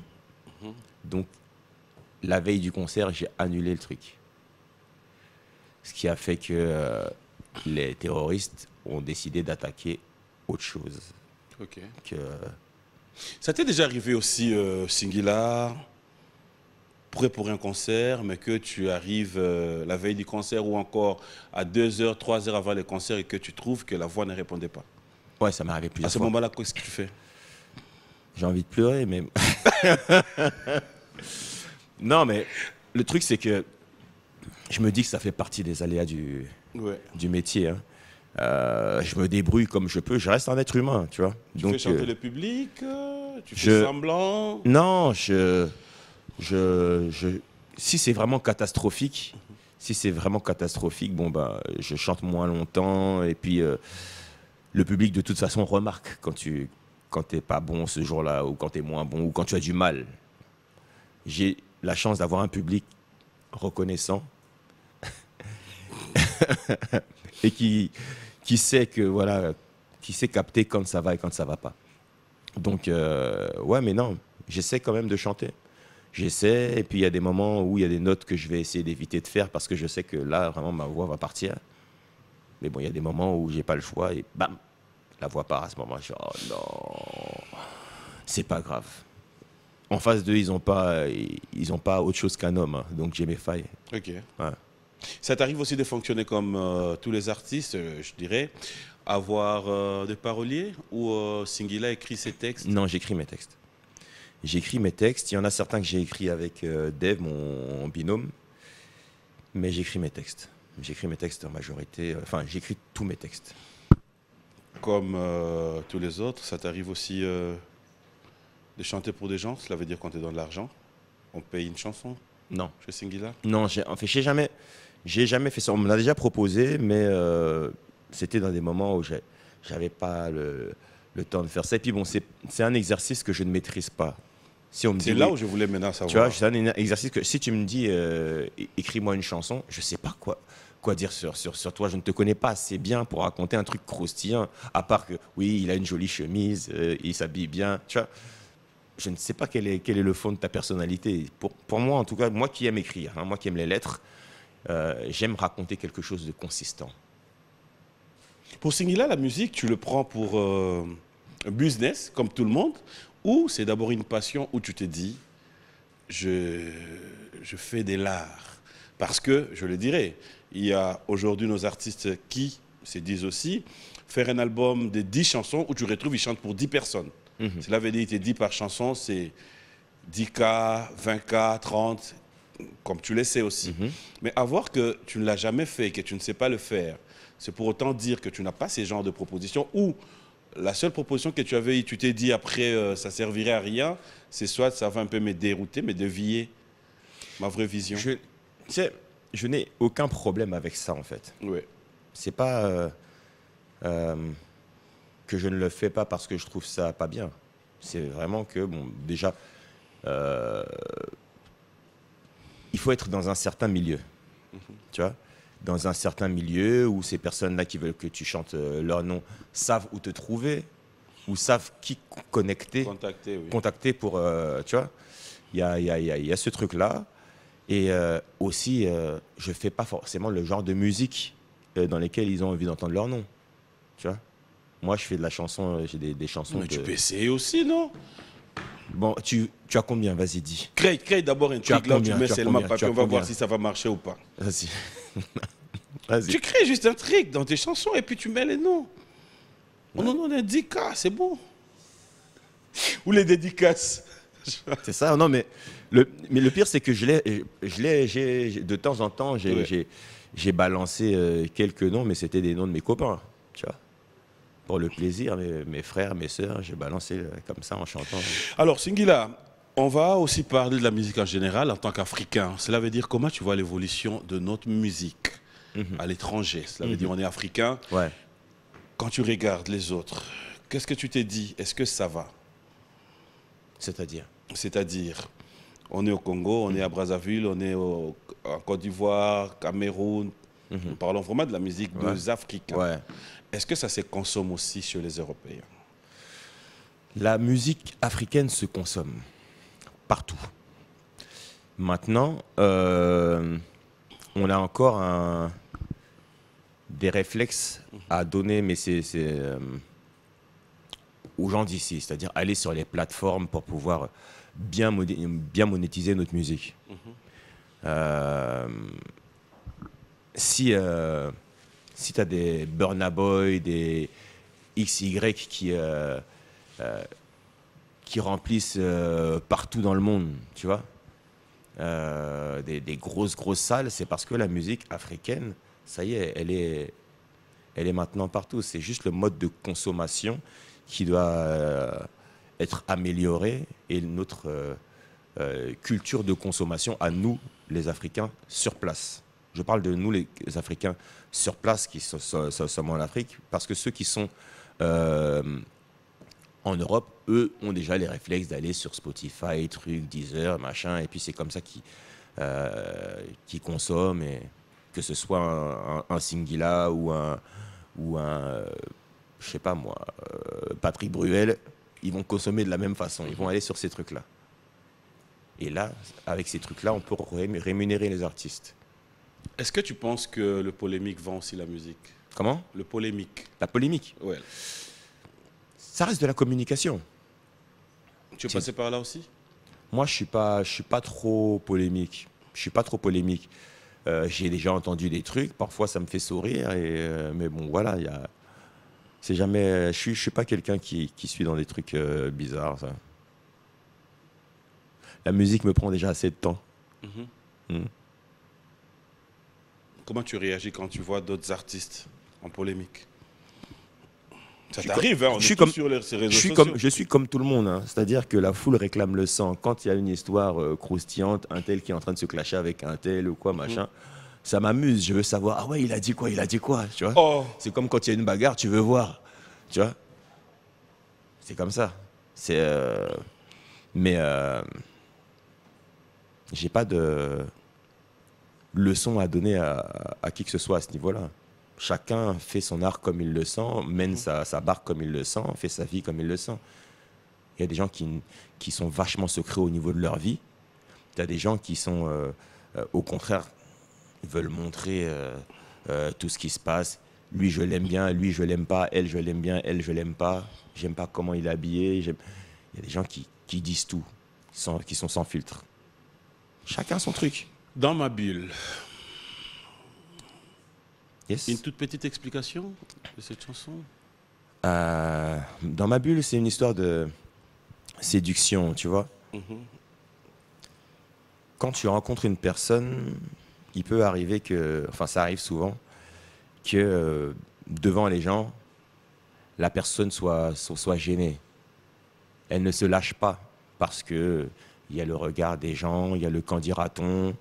Donc, la veille du concert, j'ai annulé le truc. Ce qui a fait que les terroristes ont décidé d'attaquer autre chose. Ok. Que... Ça t'est déjà arrivé aussi, Singila, prêt pour un concert, mais que tu arrives la veille du concert ou encore à 2h, 3h avant le concert et que tu trouves que la voix ne répondait pas? Ouais, ça m'est arrivé plusieurs fois. À ce moment-là, qu'est-ce que tu fais? J'ai envie de pleurer, mais... Non, mais le truc, c'est que je me dis que ça fait partie des aléas du métier. Hein. Je me débrouille comme je peux. Je reste un être humain, tu vois. Tu Donc, fais chanter le public? Tu fais semblant? Non, si c'est vraiment catastrophique, bon, bah, je chante moins longtemps. Et puis, le public, de toute façon, remarque quand t'es pas bon ce jour-là, ou quand t'es moins bon, ou quand tu as du mal. J'ai la chance d'avoir un public reconnaissant et qui sait que voilà, qui sait capter quand ça va et quand ça va pas. Donc ouais, mais non, j'essaie quand même de chanter. J'essaie, et puis il y a des moments où il y a des notes que je vais essayer d'éviter de faire parce que je sais que là vraiment ma voix va partir. Mais bon, il y a des moments où j'ai pas le choix et bam, la voix part à ce moment. Je dis, oh non. c'est pas grave. En face d'eux, ils ont pas autre chose qu'un homme, hein. Donc j'ai mes failles. Ok. Ouais. Ça t'arrive aussi de fonctionner comme tous les artistes, je dirais, avoir des paroliers ou Singila écrit ses textes? Non, j'écris mes textes. J'écris mes textes. Il y en a certains que j'ai écrits avec Dave, mon binôme, mais j'écris mes textes. J'écris mes textes en majorité. Enfin, j'écris tous mes textes. Comme tous les autres, ça t'arrive aussi de chanter pour des gens? Cela veut dire quand tu donnes de l'argent, on paye une chanson Non. chez Singila? Non, en fait, j'ai jamais fait ça. On me l'a déjà proposé, mais c'était dans des moments où j'avais pas le temps de faire ça. Et puis bon, c'est un exercice que je ne maîtrise pas. Si on me C'est dit, là oui, où je voulais maintenant savoir. tu vois, c'est un exercice que si tu me dis, écris-moi une chanson, je sais pas quoi dire sur toi. Je ne te connais pas assez bien pour raconter un truc croustillant. À part que, oui, il a une jolie chemise, il s'habille bien. Tu vois, je ne sais pas quel est le fond de ta personnalité. Pour moi, en tout cas, moi qui aime écrire, hein, moi qui aime les lettres, j'aime raconter quelque chose de consistant. Pour Singila, la musique, tu le prends pour un business, comme tout le monde, ou c'est d'abord une passion où tu te dis, je fais de l'art. Parce que, je le dirais, il y a aujourd'hui nos artistes qui se disent aussi, faire un album de 10 chansons où tu retrouves, ils chantent pour 10 personnes. Cela veut dire, il te dit par chanson, c'est 10K, 20K, 30, comme tu le sais aussi. Mais à voir que tu ne l'as jamais fait, que tu ne sais pas le faire, c'est pour autant dire que tu n'as pas ces genres de propositions ou la seule proposition que tu avais, tu t'es dit après, ça servirait à rien, c'est soit ça va un peu me dérouter, me dévier ma vraie vision. Tu sais, je n'ai aucun problème avec ça, en fait. Oui. C'est pas que je ne le fais pas parce que je trouve ça pas bien. C'est vraiment que, bon, déjà, il faut être dans un certain milieu. Tu vois, dans un certain milieu où ces personnes-là qui veulent que tu chantes leur nom savent où te trouver, ou savent qui contacter pour, tu vois, il y a ce truc-là. Et aussi, je fais pas forcément le genre de musique dans lesquelles ils ont envie d'entendre leur nom, tu vois. Moi, je fais de la chanson, j'ai des chansons. Mais tu peux essayer aussi, non? Bon, tu as combien? Vas-y, dis. Crée d'abord un truc là où tu mets seulement papier, on va voir si ça va marcher ou pas. Vas-y. Vas-y. Tu crées juste un truc dans tes chansons et puis tu mets les noms. On en donne un 10K, c'est bon. Ou les dédicaces. C'est ça, non, mais le pire, c'est que de temps en temps, j'ai balancé quelques noms, mais c'était des noms de mes copains, tu vois. Pour le plaisir, mes frères, mes sœurs, j'ai balancé comme ça en chantant. Alors, Singila, on va aussi parler de la musique en général en tant qu'Africain. Cela veut dire comment tu vois l'évolution de notre musique à l'étranger. Cela veut dire on est Africain. Ouais. Quand tu regardes les autres, qu'est-ce que tu t'es dit? Est-ce que ça va? C'est-à-dire? C'est-à-dire, on est au Congo, on est à Brazzaville, on est en Côte d'Ivoire, Cameroun. Nous parlons vraiment de la musique des Africains. Ouais. Est-ce que ça se consomme aussi chez les Européens? La musique africaine se consomme partout. Maintenant, on a encore des réflexes à donner, mais c'est aux gens d'ici, c'est-à-dire aller sur les plateformes pour pouvoir bien monétiser notre musique. Si tu as des Burna Boy, des XY qui remplissent partout dans le monde, tu vois, des grosses salles, c'est parce que la musique africaine, ça y est, elle est maintenant partout. C'est juste le mode de consommation qui doit être amélioré et notre culture de consommation à nous, les Africains, sur place. Je parle de nous, les Africains, sur place, qui sommes en Afrique, parce que ceux qui sont en Europe, eux, ont déjà les réflexes d'aller sur Spotify, Deezer, machin, et puis c'est comme ça qu'ils consomment, et que ce soit un Singila ou un je sais pas moi, Patrick Bruel, ils vont consommer de la même façon, ils vont aller sur ces trucs-là. Et là, avec ces trucs-là, on peut rémunérer les artistes. Est-ce que tu penses que le polémique vend aussi la musique? Comment? Le polémique. La polémique? Ouais. Ça reste de la communication. Tu es passé par là aussi? Moi, je suis pas trop polémique. Je suis pas trop polémique. J'ai déjà entendu des trucs. Parfois, ça me fait sourire. Mais bon, voilà, c'est jamais. Je suis pas quelqu'un qui suit dans des trucs bizarres. Ça. La musique me prend déjà assez de temps. Comment tu réagis quand tu vois d'autres artistes en polémique? Ça t'arrive, hein, on est tous sur ces réseaux sociaux. Je suis comme tout le monde, hein. C'est-à-dire que la foule réclame le sang. Quand il y a une histoire croustillante, un tel qui est en train de se clasher avec un tel ou quoi, machin, ça m'amuse. Je veux savoir, ah ouais, il a dit quoi, tu vois. Oh. C'est comme quand il y a une bagarre, tu veux voir, tu vois. C'est comme ça. Mais j'ai pas de leçon à donner à qui que ce soit à ce niveau-là. Chacun fait son art comme il le sent, mène sa barque comme il le sent, fait sa vie comme il le sent. Il y a des gens qui sont vachement secrets au niveau de leur vie. Il y a des gens qui sont, au contraire, veulent montrer tout ce qui se passe. Lui, je l'aime bien, lui, je l'aime pas. Elle, je l'aime bien, elle, je l'aime pas. J'aime pas comment il est habillé. Il y a des gens qui disent tout, qui sont sans filtre. Chacun son truc. Dans ma bulle. Yes. Une toute petite explication de cette chanson? Dans ma bulle, c'est une histoire de séduction, tu vois. Quand tu rencontres une personne, il peut arriver que, enfin ça arrive souvent, que devant les gens, la personne soit gênée. Elle ne se lâche pas parce que il y a le regard des gens, il y a le qu'en dira-t-on.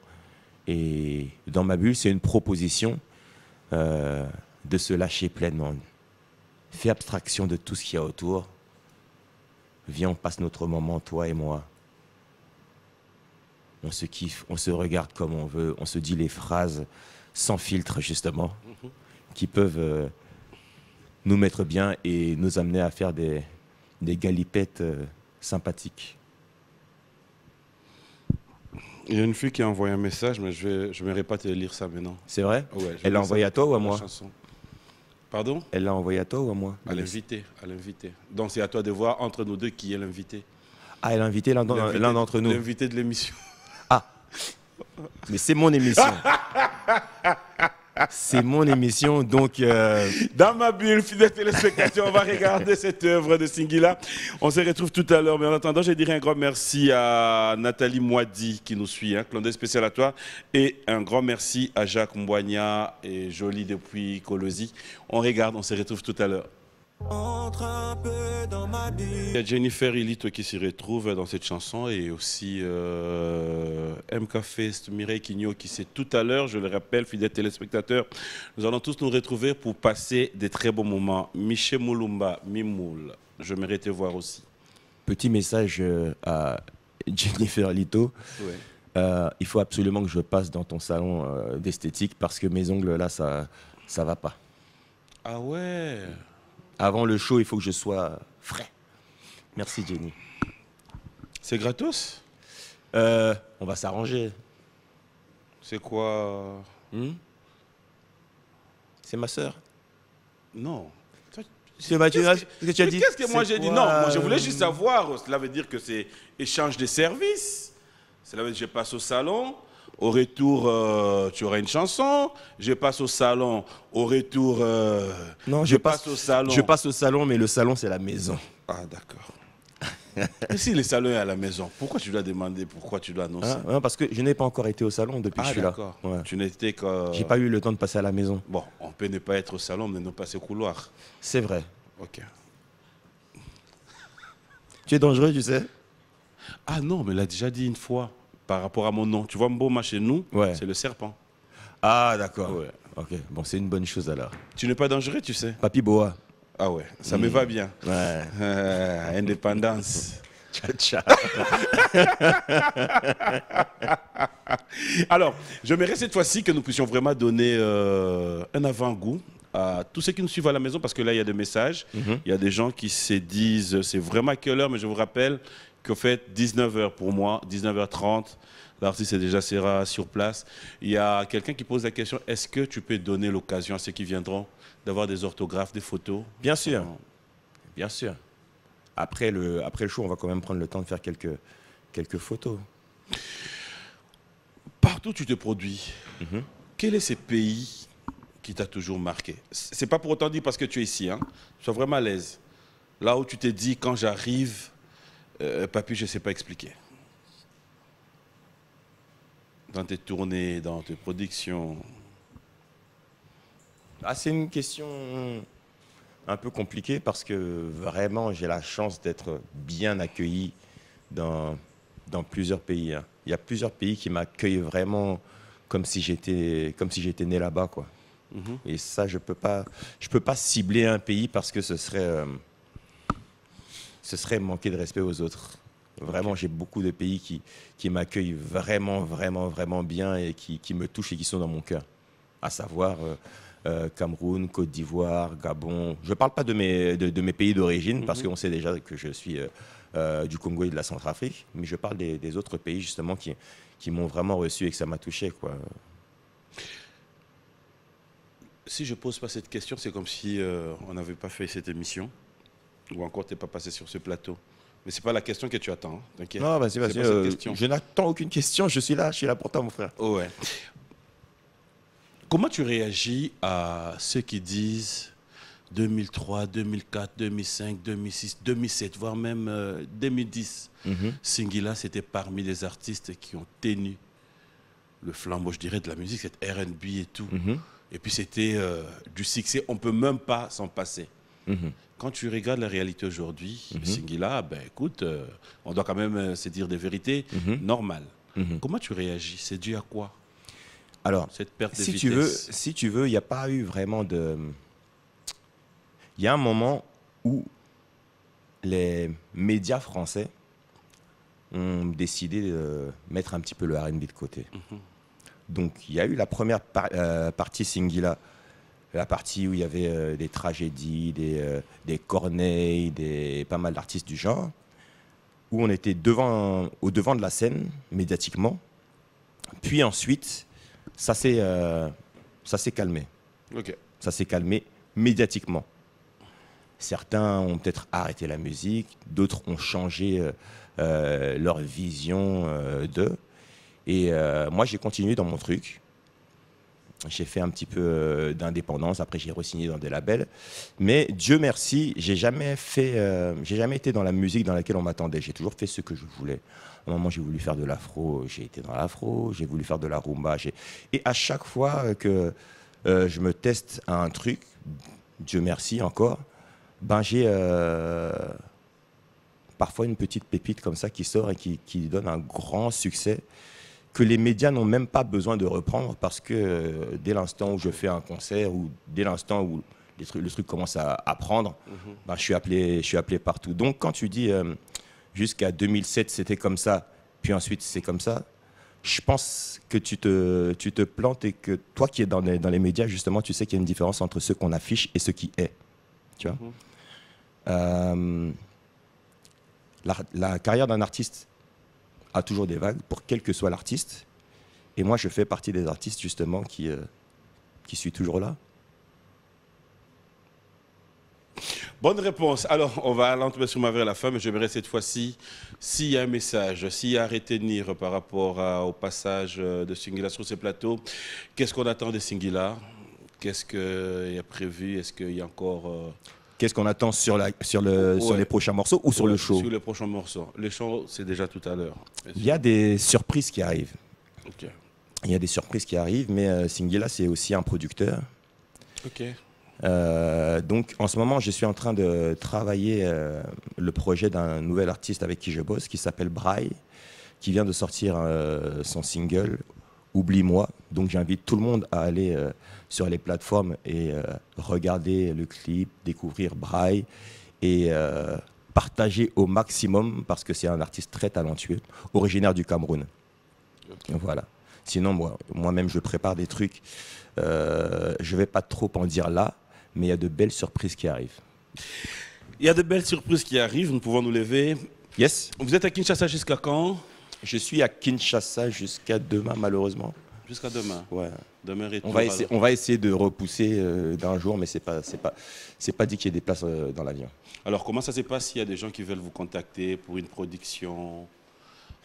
Et dans ma bulle, c'est une proposition de se lâcher pleinement. Fais abstraction de tout ce qu'il y a autour. Viens, on passe notre moment, toi et moi. On se kiffe, on se regarde comme on veut, on se dit les phrases sans filtre, justement, qui peuvent nous mettre bien et nous amener à faire des galipettes sympathiques. Il y a une fille qui a envoyé un message, mais je ne m'aimerais pas te lire ça maintenant. C'est vrai? Ouais, Elle l'a envoyé à toi ou à moi? Pardon? Elle l'a envoyé à toi ou à moi? À l'invité, à l'invité. Donc c'est à toi de voir entre nous deux qui est l'invité. Ah, elle a invité l'un d'entre nous. L'invité de l'émission. Ah, mais c'est mon émission. C'est mon émission, donc... Dans ma bulle, fidèles téléspectateurs, on va regarder cette œuvre de Singila. On se retrouve tout à l'heure, mais en attendant, je dirais un grand merci à Nathalie Moadi qui nous suit, hein, clin d'œil spécial à toi, et un grand merci à Jacques Mbouagna et Jolie depuis Colosi. On regarde, on se retrouve tout à l'heure. Entre un peu dans ma bulle. Il y a Jennifer Elite qui s'y retrouve dans cette chanson et aussi MK Fest, Mireille Quigno qui c'est tout à l'heure, je le rappelle, fidèles téléspectateurs, nous allons tous nous retrouver pour passer des très bons moments. Michel Moulumba, Mimoul, je mérite te voir aussi. Petit message à Jennifer Lito. Ouais. Il faut absolument que je passe dans ton salon d'esthétique parce que mes ongles là, ça va pas. Ah ouais. Avant le show, il faut que je sois frais. Merci Jenny. C'est gratos? On va s'arranger. C'est quoi? C'est ma sœur. Non. Qu'est-ce que tu as dit? Qu'est-ce que moi j'ai dit? Non, moi je voulais juste savoir. Cela veut dire que c'est échange de services. Cela veut dire que je passe au salon. Au retour, tu auras une chanson. Je passe au salon. Au retour, non, je passe au salon. Je passe au salon, mais le salon, c'est la maison. Ah, d'accord. Et si le salon est à la maison, pourquoi tu dois demander, pourquoi tu dois annoncer? Non, parce que je n'ai pas encore été au salon depuis que je suis là. Ouais. Tu n'étais que... J'ai pas eu le temps de passer à la maison. Bon, on peut ne pas être au salon, mais ne passer au couloir. C'est vrai. Ok. Tu es dangereux, tu sais? Ah non, mais il l'a déjà dit une fois. Par rapport à mon nom. Tu vois, Mboma chez nous, c'est le serpent. Ah, d'accord. Ouais. Ok, bon, c'est une bonne chose alors. Tu n'es pas dangereux, tu sais. Papi Boa. Ah ouais, ça me va bien. Ouais. Indépendance. Ciao. Alors, j'aimerais cette fois-ci que nous puissions vraiment donner un avant-goût à tous ceux qui nous suivent à la maison, parce que là, il y a des messages. Il y a des gens qui se disent, c'est vraiment à quelle heure, mais je vous rappelle qu'au fait, 19h pour moi, 19h30, l'artiste est déjà sera sur place. Il y a quelqu'un qui pose la question, est-ce que tu peux donner l'occasion à ceux qui viendront d'avoir des orthographes, des photos? Bien sûr. Bien sûr. après le show, on va quand même prendre le temps de faire quelques photos. Partout où tu te produis, Mhm. quel est ce pays qui t'a toujours marqué? C'est pas pour autant dire parce que tu es ici, hein. Sois vraiment à l'aise. Là où tu t'es dit, quand j'arrive, papy, je ne sais pas expliquer. Dans tes tournées, dans tes productions. Ah, c'est une question un peu compliquée parce que vraiment, j'ai la chance d'être bien accueilli dans plusieurs pays, hein. Il y a plusieurs pays qui m'accueillent vraiment comme si j'étais né là-bas, quoi. Mhm. Et ça, je peux pas cibler un pays parce que ce serait manquer de respect aux autres. Vraiment, j'ai beaucoup de pays qui m'accueillent vraiment, vraiment, vraiment bien et qui me touchent et qui sont dans mon cœur. À savoir Cameroun, Côte d'Ivoire, Gabon. Je ne parle pas de mes pays d'origine parce qu'on sait déjà que je suis du Congo et de la Centrafrique, mais je parle des autres pays justement qui m'ont vraiment reçu et que ça m'a touché, quoi. Si je pose pas cette question, c'est comme si on n'avait pas fait cette émission ou encore tu n'es pas passé sur ce plateau. Mais c'est pas la question que tu attends, hein, t'inquiète. Non, vas-y, C'est pas cette question. je n'attends aucune question, je suis là pour toi, mon frère. Oh ouais. Comment tu réagis à ceux qui disent 2003, 2004, 2005, 2006, 2007, voire même 2010, Singila, c'était parmi les artistes qui ont tenu le flambeau, je dirais, de la musique, cette R&B et tout. Et puis c'était du succès, on ne peut même pas s'en passer. Quand tu regardes la réalité aujourd'hui, Singila, ben écoute, on doit quand même se dire des vérités normales. Comment tu réagis? C'est dû à quoi? Alors, Cette perte de si vitesse. tu veux, il n'y a pas eu vraiment de... Il y a un moment où les médias français ont décidé de mettre un petit peu le R&B de côté. Donc, il y a eu la première partie Singila, la partie où il y avait des tragédies, des Corneilles, pas mal d'artistes du genre, où on était au devant de la scène, médiatiquement. Puis ensuite, ça s'est calmé. Ok. Ça s'est calmé médiatiquement. Certains ont peut-être arrêté la musique, d'autres ont changé leur vision d'eux. Et moi, j'ai continué dans mon truc. J'ai fait un petit peu d'indépendance. Après, j'ai re-signé dans des labels. Mais Dieu merci, j'ai jamais été dans la musique dans laquelle on m'attendait. J'ai toujours fait ce que je voulais. À un moment, j'ai voulu faire de l'afro, j'ai été dans l'afro. J'ai voulu faire de la rumba. Et à chaque fois que je me teste à un truc, Dieu merci encore, ben j'ai parfois une petite pépite comme ça qui sort et qui donne un grand succès que les médias n'ont même pas besoin de reprendre parce que dès l'instant où je fais un concert ou dès l'instant où le truc commence à prendre, ben, je suis appelé partout. Donc quand tu dis jusqu'à 2007 c'était comme ça, puis ensuite c'est comme ça, je pense que tu te plantes et que toi qui es dans les médias, justement, tu sais qu'il y a une différence entre ce qu'on affiche et ce qui est. Tu vois la carrière d'un artiste a toujours des vagues, pour quel que soit l'artiste. Et moi, je fais partie des artistes, justement, qui suis toujours là. Bonne réponse. Alors, on va lentement vers la fin, mais j'aimerais cette fois-ci, s'il y a un message, s'il y a à retenir par rapport au passage de Singila sur ces plateaux, qu'est-ce qu'on attend de Singila? Qu'est-ce qu'il y a prévu? Est-ce qu'il y a encore... Qu'est-ce qu'on attend sur les prochains morceaux ou sur le show? Sur les prochains morceaux. Le show, c'est déjà tout à l'heure. Il y a des surprises qui arrivent. Ok. Il y a des surprises qui arrivent, mais Singila, c'est aussi un producteur. Ok. Donc, en ce moment, je suis en train de travailler le projet d'un nouvel artiste avec qui je bosse, qui s'appelle Braille, qui vient de sortir son single « Oublie-moi ». Donc, j'invite tout le monde à aller sur les plateformes et regarder le clip, découvrir Braille et partager au maximum parce que c'est un artiste très talentueux, originaire du Cameroun. Okay. Voilà. Sinon, moi-même, je prépare des trucs. Je ne vais pas trop en dire là, mais il y a de belles surprises qui arrivent. Il y a de belles surprises qui arrivent, nous pouvons nous lever. Yes. Vous êtes à Kinshasa jusqu'à quand? Je suis à Kinshasa jusqu'à demain, malheureusement. Jusqu'à demain. Ouais. Demain, retour. On va essayer de repousser d'un jour, mais c'est pas dit qu'il y ait des places dans l'avion. Alors, comment ça se passe s'il y a des gens qui veulent vous contacter pour une production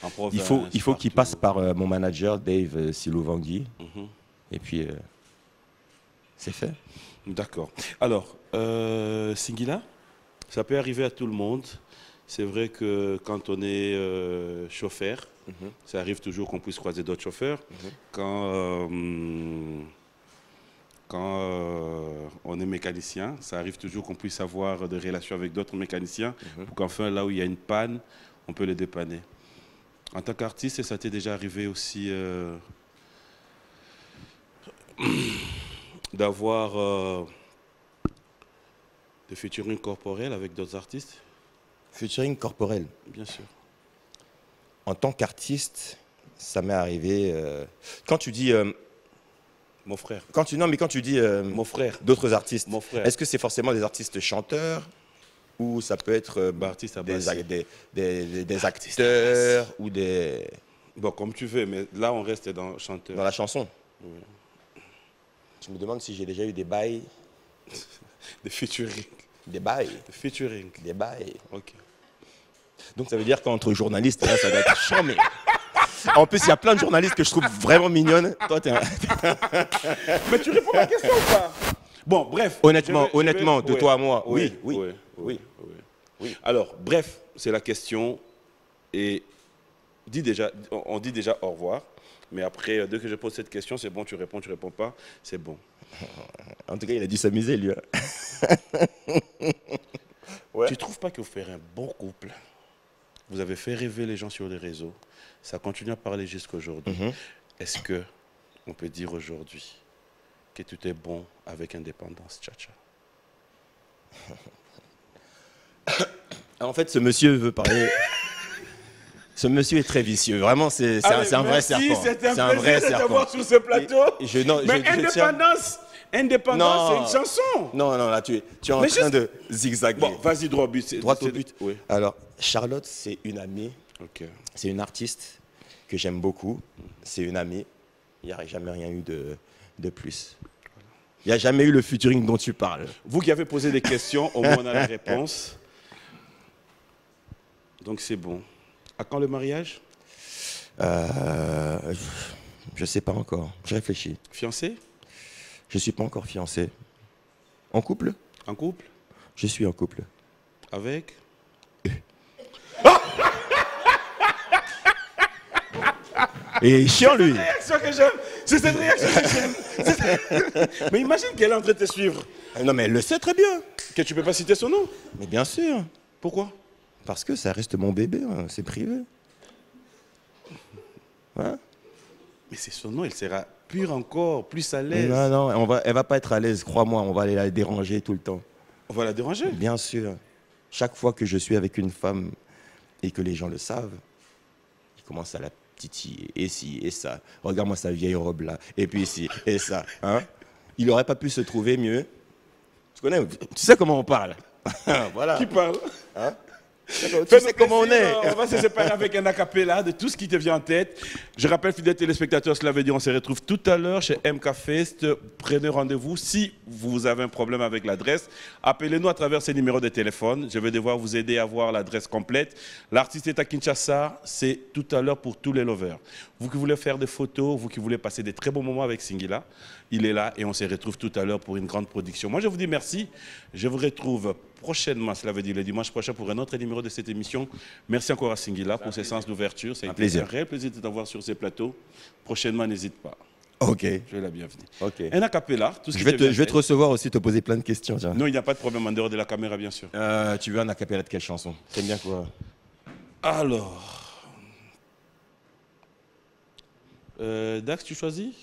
en province? Il faut qu'ils partout? passent par mon manager, Dave Silovangui. Mhm. Et puis, c'est fait. D'accord. Alors, Singila, ça peut arriver à tout le monde. C'est vrai que quand on est chauffeur, ça arrive toujours qu'on puisse croiser d'autres chauffeurs. Quand on est mécanicien, ça arrive toujours qu'on puisse avoir des relations avec d'autres mécaniciens pour qu'enfin, là où il y a une panne, on peut les dépanner. En tant qu'artiste, ça t'est déjà arrivé aussi d'avoir des featuring corporels avec d'autres artistes? Featuring corporel. Bien sûr. En tant qu'artiste, ça m'est arrivé. Quand tu dis. Mon frère. Quand tu dis Mon frère. d'autres artistes, Mon frère. est-ce que c'est forcément des artistes chanteurs ou ça peut être Artiste à des base. des acteurs ou des. Bon, comme tu veux, mais là, on reste dans chanteur. Dans la chanson? Je me demande si j'ai déjà eu des bails. Des featuring. Des bails. Des featuring. Des bails. Ok. Donc ça veut dire qu'entre journalistes, là, ça doit être charmé. En plus, il y a plein de journalistes que je trouve vraiment mignonnes. Toi, t'es un... Mais tu réponds à la question ou pas? Bon, bref. Honnêtement, de ouais, toi à moi, ouais, oui. ouais, ouais, ouais. Alors, bref, c'est la question. Et on dit déjà au revoir. Mais après, dès que je pose cette question, c'est bon, tu réponds pas, c'est bon. En tout cas, il a dû s'amuser, lui. Ouais. Tu ne trouves pas que vous faites un bon couple? Vous avez fait rêver les gens sur les réseaux. Ça continue à parler jusqu'à aujourd'hui. Est-ce que on peut dire aujourd'hui que tout est bon avec indépendance, Tcha-Tcha? En fait, ce monsieur veut parler. Ce monsieur est très vicieux. Vraiment, c'est un vrai serpent. C'est un vrai plaisir de t'avoir sur ce plateau. Mais indépendance, c'est une chanson. Non, là, tu es en train de zigzaguer. Bon, vas-y, droit au but. Droit au but. Oui. Alors, Charlotte, c'est une amie. Ok. C'est une artiste que j'aime beaucoup. C'est une amie. Il n'y a jamais rien eu de plus. Il n'y a jamais eu le featuring dont tu parles. Vous qui avez posé des questions, au moins on a la réponse. Donc c'est bon. À quand le mariage? Je ne sais pas encore. Je réfléchis. Fiancé? Je ne suis pas encore fiancé. En couple? En couple? Je suis en couple. Avec? Et chiant, lui. C'est cette réaction que j'aime. C'est cette réaction que j'aime. Mais imagine qu'elle est en train de te suivre. Non, mais elle le sait très bien. Que tu peux pas citer son nom. Mais bien sûr. Pourquoi? Parce que ça reste mon bébé, hein, c'est privé. Hein? Mais c'est son nom, elle sera pure encore, plus à l'aise. Non, elle va pas être à l'aise, crois-moi, on va aller la déranger tout le temps. On va la déranger? Bien sûr. Chaque fois que je suis avec une femme et que les gens le savent, ils commencent à la titiller, et ci, et ça. Regarde-moi sa vieille robe là, et puis ici, et ça. Hein? Il n'aurait pas pu se trouver mieux. Tu sais comment on parle. Voilà. Qui parle? Hein? Tu sais comment on est. On va se séparer avec un acapella de tout ce qui te vient en tête. Je rappelle, fidèles téléspectateurs, cela veut dire on se retrouve tout à l'heure chez MK Fest. Prenez rendez-vous. Si vous avez un problème avec l'adresse, appelez-nous à travers ces numéros de téléphone. Je vais devoir vous aider à voir l'adresse complète. L'artiste est à Kinshasa. C'est tout à l'heure pour tous les lovers. Vous qui voulez faire des photos, vous qui voulez passer des très bons moments avec Singila, il est là et on se retrouve tout à l'heure pour une grande production. Moi, je vous dis merci. Je vous retrouve prochainement, cela veut dire le dimanche prochain, pour un autre numéro de cette émission. Merci encore à Singila pour ses sens d'ouverture. Ça a été un réel plaisir de t'avoir sur ces plateaux. Prochainement, n'hésite pas. Ok. Je vais la bienvenue. Ok. Un acapella. Tout ce je vais te recevoir aussi, te poser plein de questions. Tiens. Non, il n'y a pas de problème en dehors de la caméra, bien sûr. Tu veux un acapella de quelle chanson? T'aimes bien quoi? Alors. Dax, tu choisis?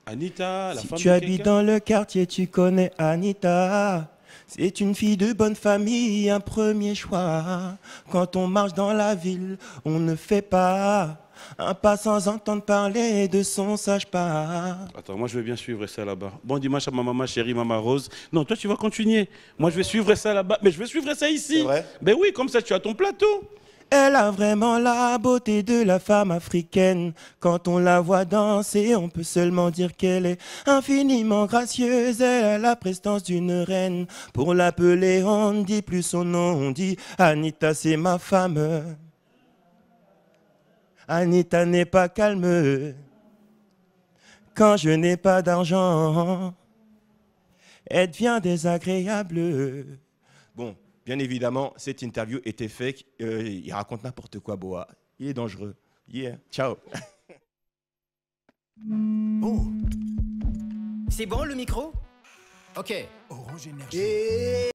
Anita, la si femme tu de habites quelqu'un? dans le quartier, tu connais Anita. C'est une fille de bonne famille, un premier choix. Quand on marche dans la ville, on ne fait pas un pas sans entendre parler de son sage pas. Attends, moi je vais bien suivre ça là-bas. Bon dimanche à ma maman chérie, maman Rose. Non, toi tu vas continuer. Moi je vais suivre ça là-bas, mais je vais suivre ça ici. C'est vrai? Ben oui, comme ça tu as ton plateau. Elle a vraiment la beauté de la femme africaine. Quand on la voit danser, on peut seulement dire qu'elle est infiniment gracieuse. Elle a la prestance d'une reine. Pour l'appeler, on ne dit plus son nom, on dit Anita, c'est ma femme. Anita n'est pas calme quand je n'ai pas d'argent. Elle devient désagréable. Bon. Bien évidemment, cette interview était fake. Il raconte n'importe quoi, Boa. Il est dangereux. Yeah, ciao. Oh. C'est bon le micro? Ok. Orange Énergie.